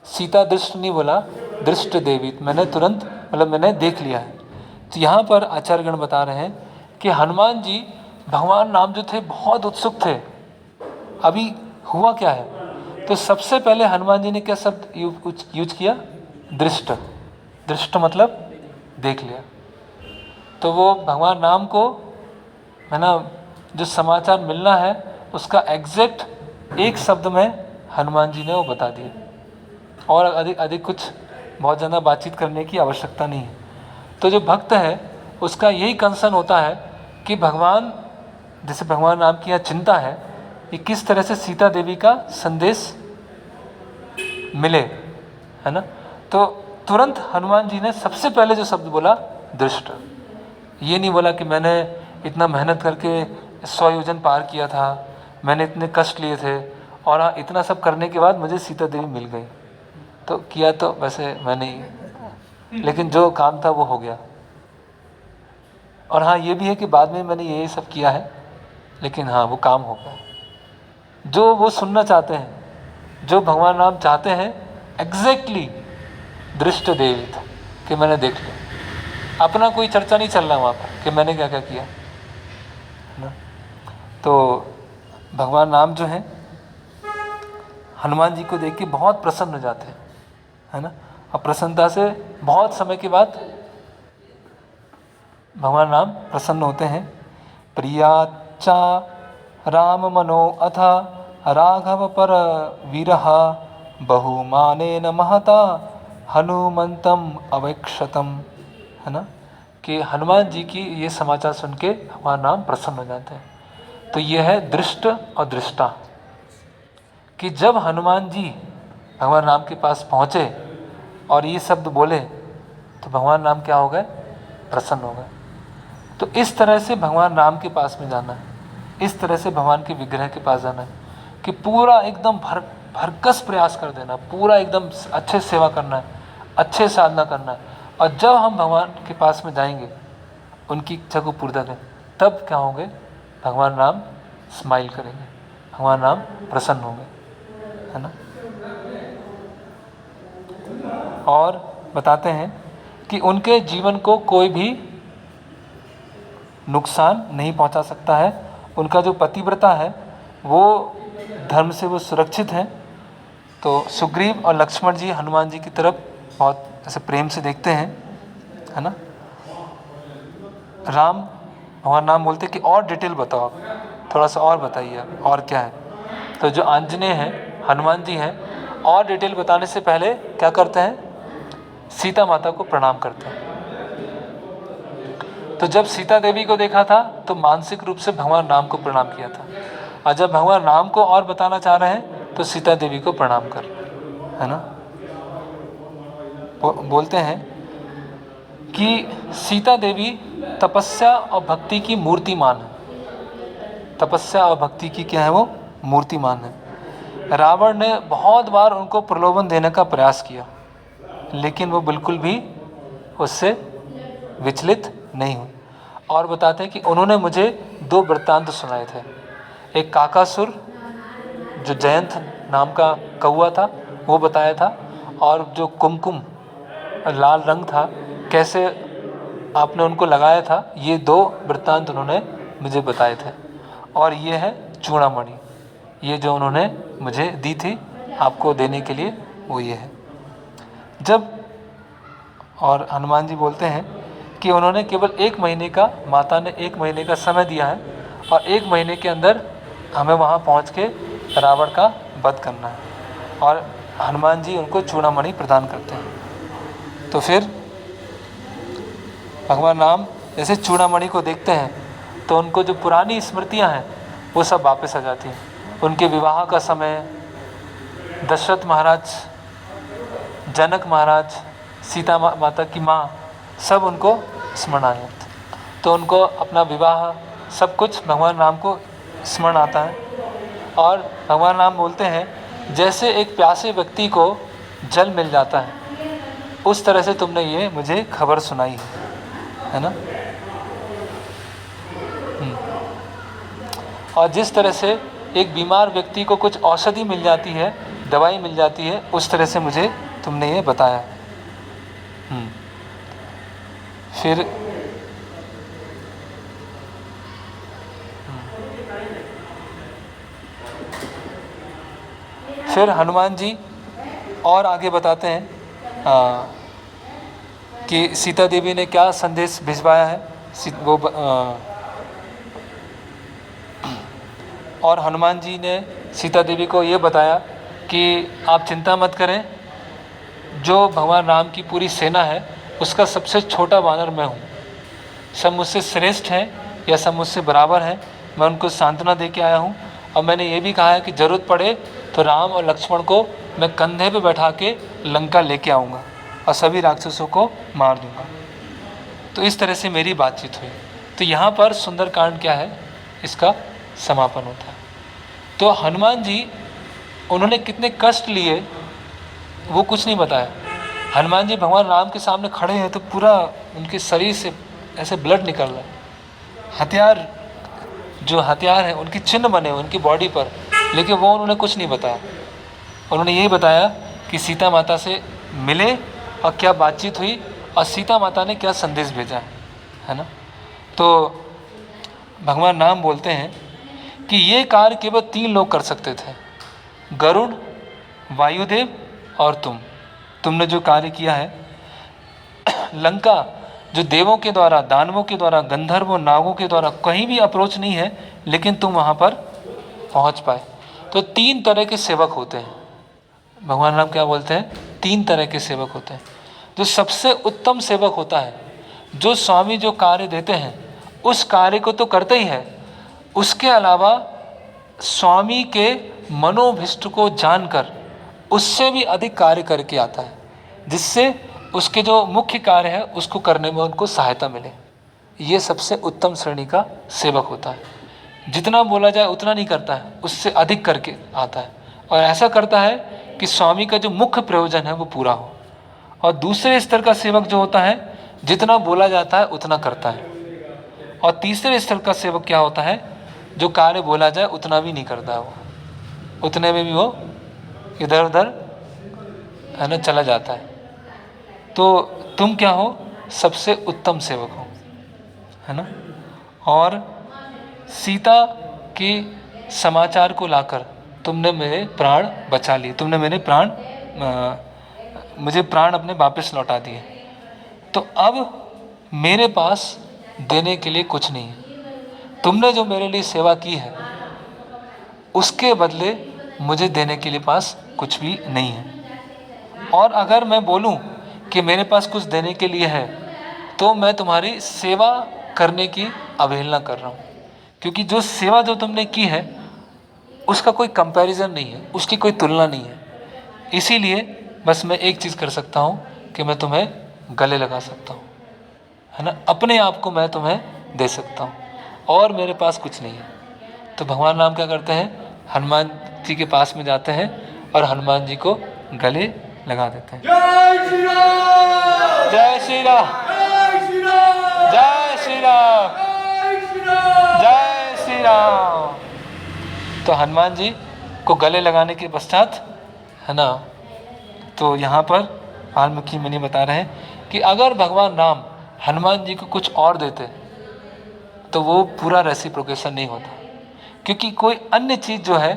सीता दृष्ट नहीं बोला, दृष्ट देवीत, मैंने तुरंत, मतलब मैंने देख लिया है। तो यहाँ पर आचार्यगण बता रहे हैं कि हनुमान जी भगवान राम जो थे बहुत उत्सुक थे। अभी हुआ क्या है? तो सबसे पहले हनुमान जी ने क्या शब्द यूज किया? दृष्ट। दृष्ट मतलब देख लिया। तो वो भगवान राम को, है ना, जो समाचार मिलना है उसका एग्जैक्ट एक शब्द में हनुमान जी ने वो बता दिया और अधिक कुछ बहुत ज़्यादा बातचीत करने की आवश्यकता नहीं है। तो जो भक्त है उसका यही कंसर्न होता है कि भगवान, जैसे भगवान राम की यहाँ चिंता है कि किस तरह से सीता देवी का संदेश मिले, है ना। तो तुरंत हनुमान जी ने सबसे पहले जो शब्द बोला, दृष्ट। ये नहीं बोला कि मैंने इतना मेहनत करके 100 योजन पार किया था, मैंने इतने कष्ट लिए थे और इतना सब करने के बाद मुझे सीता देवी मिल गई। तो किया तो वैसे मैंने ही, लेकिन जो काम था वो हो गया। और हाँ, ये भी है कि बाद में मैंने ये सब किया है, लेकिन हाँ वो काम हो गया। जो वो सुनना चाहते हैं, जो भगवान राम चाहते हैं, एग्जैक्टली दृष्ट देवित, कि मैंने देख लिया। अपना कोई चर्चा नहीं चल रहा वहाँ पर कि मैंने क्या क्या किया, है ना। तो भगवान राम जो हैं हनुमान जी को देख के बहुत प्रसन्न हो जाते हैं, है ना। और प्रसन्नता से बहुत समय के बाद भगवान राम प्रसन्न होते हैं। प्रियाच्चा राम मनो अथ राघव पर वीरहा बहुमानेन महता हनुमंतम अवेक्षतम, है ना, कि हनुमान जी की ये समाचार सुन के भगवान राम प्रसन्न हो जाते हैं। तो ये है दृष्ट और दृष्टा, कि जब हनुमान जी भगवान राम के पास पहुँचे और ये शब्द बोले तो भगवान राम क्या हो गए? प्रसन्न हो गए। तो इस तरह से भगवान राम के पास में जाना है, इस तरह से भगवान के विग्रह के पास जाना है कि पूरा एकदम भरकस प्रयास कर देना, पूरा एकदम अच्छे सेवा करना है, अच्छे साधना करना है। और जब हम भगवान के पास में जाएंगे, उनकी इच्छा को पूरा करें, तब क्या होंगे? भगवान राम स्माइल करेंगे, भगवान राम प्रसन्न होंगे, है ना। और बताते हैं कि उनके जीवन को कोई भी नुकसान नहीं पहुंचा सकता है। उनका जो पतिव्रता है वो धर्म से वो सुरक्षित हैं। तो सुग्रीव और लक्ष्मण जी हनुमान जी की तरफ बहुत ऐसे प्रेम से देखते हैं, है ना। राम, भगवान राम बोलते कि और डिटेल बताओ आप, थोड़ा सा और बताइए आप, और क्या है। तो जो आंजनेय हैं, हनुमान जी हैं, और डिटेल बताने से पहले क्या करते हैं? सीता माता को प्रणाम करते हैं। तो जब सीता देवी को देखा था तो मानसिक रूप से भगवान राम को प्रणाम किया था, और जब भगवान राम को और बताना चाह रहे हैं तो सीता देवी को प्रणाम कर, है ना। बोलते हैं कि सीता देवी तपस्या और भक्ति की मूर्तिमान है। तपस्या और भक्ति की क्या है? वो मूर्तिमान है। रावण ने बहुत बार उनको प्रलोभन देने का प्रयास किया, लेकिन वो बिल्कुल भी उससे विचलित नहीं हुए। और बताते हैं कि उन्होंने मुझे 2 वृत्तांत सुनाए थे। एक काकासुर, जो जयंत नाम का कौवा था, वो बताया था, और जो कुमकुम लाल रंग था, कैसे आपने उनको लगाया था, ये 2 वृत्तांत उन्होंने मुझे बताए थे। और ये है चूड़ामणि, ये जो उन्होंने मुझे दी थी आपको देने के लिए, वो ये है। जब, और हनुमान जी बोलते हैं कि उन्होंने केवल 1 महीने का, माता ने 1 महीने का समय दिया है, और 1 महीने के अंदर हमें वहाँ पहुँच के रावण का वध करना है। और हनुमान जी उनको चूड़ामणि प्रदान करते हैं। तो फिर भगवान राम जैसे चूड़ामणि को देखते हैं तो उनको जो पुरानी स्मृतियाँ हैं वो सब वापस आ जाती हैं। उनके विवाह का समय, दशरथ महाराज, जनक महाराज, सीता माता की माँ, सब उनको स्मरण आ जाता है। तो उनको अपना विवाह सब कुछ भगवान राम को स्मरण आता है। और भगवान राम बोलते हैं जैसे एक प्यासे व्यक्ति को जल मिल जाता है, उस तरह से तुमने ये मुझे खबर सुनाई है ना। और जिस तरह से एक बीमार व्यक्ति को कुछ औषधि मिल जाती है, दवाई मिल जाती है, उस तरह से मुझे तुमने ये बताया। फिर हनुमान जी और आगे बताते हैं कि सीता देवी ने क्या संदेश भिजवाया है। और हनुमान जी ने सीता देवी को ये बताया कि आप चिंता मत करें, जो भगवान राम की पूरी सेना है उसका सबसे छोटा वानर मैं हूँ। सब मुझसे श्रेष्ठ हैं या सब मुझसे बराबर हैं। मैं उनको सांत्वना दे के आया हूँ। और मैंने ये भी कहा है कि ज़रूरत पड़े तो राम और लक्ष्मण को मैं कंधे पे बैठा के लंका लेके आऊँगा और सभी राक्षसों को मार दूँगा। तो इस तरह से मेरी बातचीत हुई। तो यहाँ पर सुंदरकांड क्या है, इसका समापन होता है। तो हनुमान जी उन्होंने कितने कष्ट लिए वो कुछ नहीं बताया। हनुमान जी भगवान राम के सामने खड़े हैं तो पूरा उनके शरीर से ऐसे ब्लड निकल रहा है। हथियार, जो हथियार हैं उनकी चिन्ह बने उनकी बॉडी पर, लेकिन वो उन्होंने कुछ नहीं बताया। उन्होंने यही बताया कि सीता माता से मिले और क्या बातचीत हुई और सीता माता ने क्या संदेश भेजा है ना। तो भगवान राम बोलते हैं कि ये कार्य केवल 3 लोग कर सकते थे, गरुड़, वायुदेव और तुमने जो कार्य किया है। लंका जो देवों के द्वारा, दानवों के द्वारा, गंधर्वों, नागों के द्वारा कहीं भी अप्रोच नहीं है, लेकिन तुम वहाँ पर पहुँच पाए। तो 3 तरह के सेवक होते हैं। भगवान राम क्या बोलते हैं, 3 तरह के सेवक होते हैं। जो सबसे उत्तम सेवक होता है, जो स्वामी जो कार्य देते हैं उस कार्य को तो करते ही है, उसके अलावा स्वामी के मनोभिष्ट को जानकर उससे भी अधिक कार्य करके आता है, जिससे उसके जो मुख्य कार्य है उसको करने में उनको सहायता मिले। ये सबसे उत्तम श्रेणी का सेवक होता है। जितना बोला जाए उतना नहीं करता है, उससे अधिक करके आता है और ऐसा करता है कि स्वामी का जो मुख्य प्रयोजन है वो पूरा हो। और दूसरे स्तर का सेवक जो होता है, जितना बोला जाता है उतना करता है। और तीसरे स्तर का सेवक क्या होता है, जो कार्य बोला जाए उतना भी नहीं करता है, वो उतने में भी वो इधर उधर है ना चला जाता है। तो तुम क्या हो, सबसे उत्तम सेवक हो, है ना। और सीता के समाचार को लाकर तुमने मेरे प्राण बचा लिए, तुमने मेरे प्राण मुझे प्राण अपने वापस लौटा दिए। तो अब मेरे पास देने के लिए कुछ नहीं है। तुमने जो मेरे लिए सेवा की है उसके बदले मुझे देने के लिए पास कुछ भी नहीं है। और अगर मैं बोलूं कि मेरे पास कुछ देने के लिए है तो मैं तुम्हारी सेवा करने की अवहेलना कर रहा हूँ, क्योंकि जो सेवा जो तुमने की है उसका कोई कंपैरिजन नहीं है, उसकी कोई तुलना नहीं है। इसीलिए बस मैं एक चीज़ कर सकता हूँ कि मैं तुम्हें गले लगा सकता हूँ, है ना। अपने आप को मैं तुम्हें दे सकता हूँ और मेरे पास कुछ नहीं है। तो भगवान राम क्या करते हैं, हनुमान जी के पास में जाते हैं और हनुमान जी को गले लगा देते हैं। जय श्री राम, जय श्री राम, जय श्री राम, जय श्री राम, जय श्री राम, जय श्री राम। तो हनुमान जी को गले लगाने के पश्चात, है ना, तो यहाँ पर वाल्मीकि मुनि बता रहे हैं कि अगर भगवान राम हनुमान जी को कुछ और देते तो वो पूरा रेसिप्रोकेशन नहीं होता, क्योंकि कोई अन्य चीज़ जो है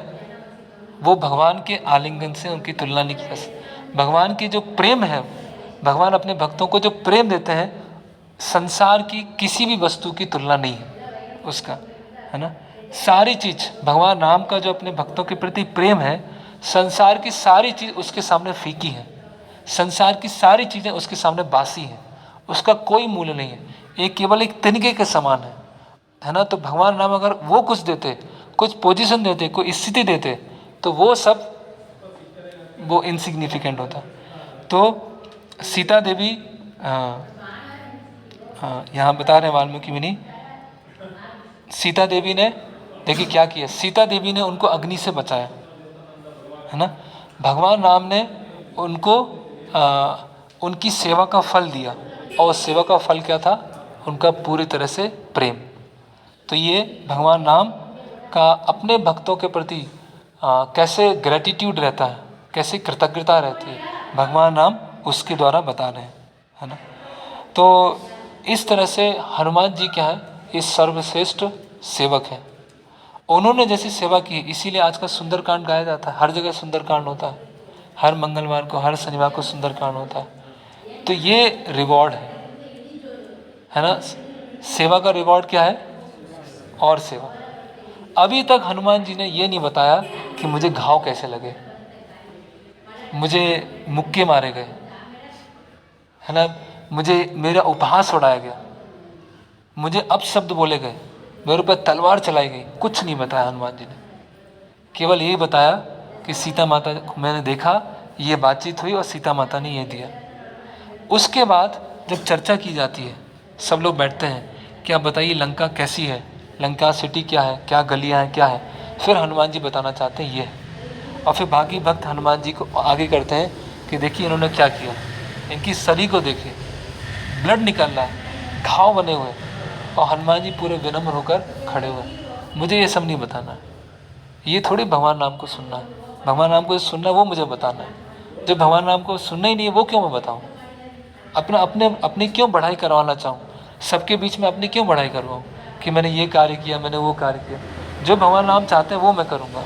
वो भगवान के आलिंगन से उनकी तुलना नहीं की जा सकती। भगवान की जो प्रेम है, भगवान अपने भक्तों को जो प्रेम देते हैं, संसार की किसी भी वस्तु की तुलना नहीं है उसका, है ना। सारी चीज़, भगवान राम का जो अपने भक्तों के प्रति प्रेम है, संसार की सारी चीज़ उसके सामने फीकी है, संसार की सारी चीज़ें उसके सामने बासी हैं, उसका कोई मूल्य नहीं है। ये केवल एक तिनके के समान है। है ना, तो भगवान राम अगर वो कुछ देते, कुछ पोजीशन देते, कोई स्थिति देते, तो वो सब वो इनसिग्निफिकेंट होता। तो सीता देवी यहाँ बता रहे हैं वाल्मीकि मुनि, सीता देवी ने देखिए क्या किया, सीता देवी ने उनको अग्नि से बचाया, है ना। भगवान राम ने उनको उनकी सेवा का फल दिया, और सेवा का फल क्या था, उनका पूरी तरह से प्रेम। तो ये भगवान राम का अपने भक्तों के प्रति कैसे ग्रेटिट्यूड रहता है, कैसे कृतज्ञता रहती है, भगवान राम उसके द्वारा बता रहे हैं, है ना। तो इस तरह से हनुमान जी क्या है, ये सर्वश्रेष्ठ सेवक हैं। उन्होंने जैसी सेवा की, इसीलिए आज का सुंदरकांड गाया जाता है, हर जगह सुंदरकांड होता है, हर मंगलवार को, हर शनिवार को सुंदरकांड होता है। तो ये रिवॉर्ड है ना। सेवा का रिवॉर्ड क्या है, और सेवा। अभी तक हनुमान जी ने ये नहीं बताया कि मुझे घाव कैसे लगे, मुझे मुक्के मारे गए, है ना, मुझे मेरा उपहास उड़ाया गया, मुझे अपशब्द बोले गए, मेरे ऊपर तलवार चलाई गई, कुछ नहीं बताया हनुमान जी ने। केवल यही बताया कि सीता माता को मैंने देखा, ये बातचीत हुई और सीता माता ने ये दिया। उसके बाद जब चर्चा की जाती है, सब लोग बैठते हैं कि आप बताइए लंका कैसी है, लंका सिटी क्या है, क्या गलियां हैं, क्या है। फिर हनुमान जी बताना चाहते हैं ये है, और फिर बाकी भक्त हनुमान जी को आगे करते हैं कि देखिए इन्होंने क्या किया, इनकी शरीर को देखिए, ब्लड निकल रहा है, घाव बने हुए, और हनुमान जी पूरे विनम्र होकर खड़े हुए। मुझे ये सब नहीं बताना है, ये थोड़ी भगवान राम को सुनना है, भगवान राम को सुनना है वो मुझे बताना है। जब भगवान राम को सुनना ही नहीं है वो क्यों मैं बताऊँ, अपनी क्यों बढ़ाई करवाना चाहूँ, सबके बीच में अपनी क्यों बढ़ाई करवाऊँ कि मैंने ये कार्य किया, मैंने वो कार्य किया। जो भगवान राम चाहते हैं वो मैं करूँगा।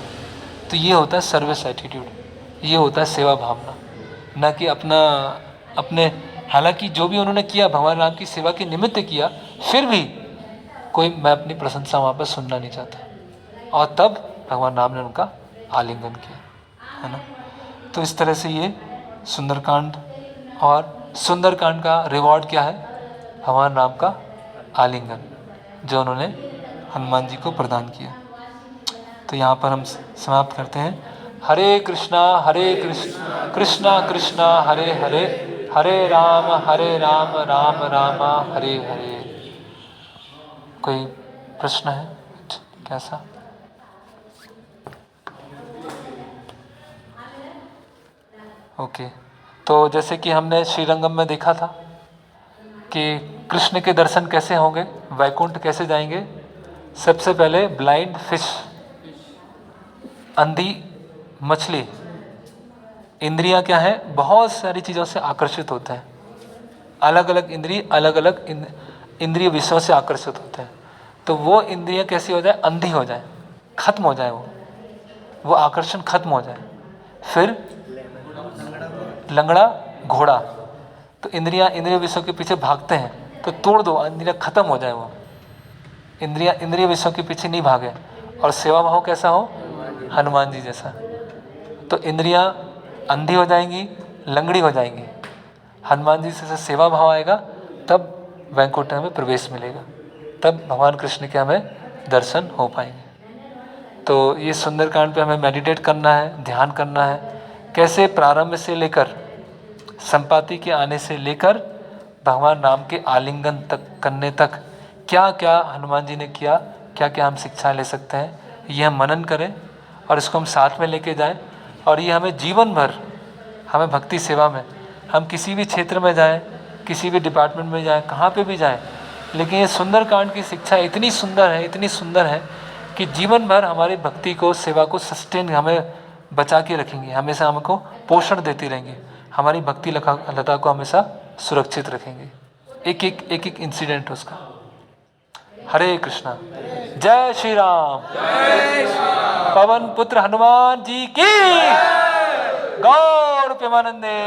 तो ये होता है सर्विस एटीट्यूड, ये होता है सेवा भावना, न कि अपने। हालांकि जो भी उन्होंने किया भगवान राम की सेवा के निमित्त किया, फिर भी मैं अपनी प्रशंसा वहाँ पर सुनना नहीं चाहता। और तब भगवान राम ने उनका आलिंगन किया, है ना। तो इस तरह से ये सुंदरकांड, और सुंदरकांड का रिवॉर्ड क्या है, भगवान राम का आलिंगन जो उन्होंने हनुमान जी को प्रदान किया। तो यहाँ पर हम समाप्त करते हैं। हरे कृष्णा कृष्णा कृष्णा हरे हरे, हरे राम राम राम हरे हरे। कोई प्रश्न है कैसा? ओके। तो जैसे कि हमने श्रीरंगम में देखा था कि कृष्ण के दर्शन कैसे होंगे, वैकुंठ कैसे जाएंगे। सबसे पहले ब्लाइंड फिश, अंधी मछली, इंद्रियां क्या है, बहुत सारी चीज़ों से आकर्षित होते हैं, अलग अलग इंद्रिय विषयों से आकर्षित होते हैं। तो वो इंद्रियां कैसी हो जाए, अंधी हो जाए, खत्म हो जाए, वो आकर्षण खत्म हो जाए। फिर लंगड़ा घोड़ा, तो इंद्रिय विषयों के पीछे भागते हैं, तो तोड़ दो, इंद्रियां खत्म हो जाए, वो इंद्रिय विषयों के पीछे नहीं भागे। और सेवा भाव कैसा हो, हनुमान जी जैसा। तो इंद्रियां अंधी हो जाएंगी, लंगड़ी हो जाएंगी, हनुमान जी से सेवा भाव आएगा, तब वैकुंठ में प्रवेश मिलेगा, तब भगवान कृष्ण के हमें दर्शन हो पाएंगे। तो ये सुंदरकांड पे हमें मेडिटेट करना है, ध्यान करना है, कैसे प्रारंभ से लेकर संपाति के आने से लेकर भगवान राम के आलिंगन तक करने तक क्या क्या हनुमान जी ने किया, क्या क्या हम शिक्षा ले सकते हैं, ये हम मनन करें और इसको हम साथ में लेके जाएं। और ये हमें जीवन भर, हमें भक्ति सेवा में, हम किसी भी क्षेत्र में जाएं, किसी भी डिपार्टमेंट में जाएं, कहाँ पे भी जाएं, लेकिन ये सुंदरकांड की शिक्षा इतनी सुंदर है कि जीवन भर हमारी भक्ति को, सेवा को सस्टेन, हमें बचा के रखेंगे, हमेशा हमको पोषण देती रहेंगी, हमारी भक्ति लता को हमेशा सुरक्षित रखेंगे। एक एक इंसिडेंट उसका। हरे कृष्णा, जय श्री राम, पवन पुत्र हनुमान जी की, गौर प्रेमानंदे।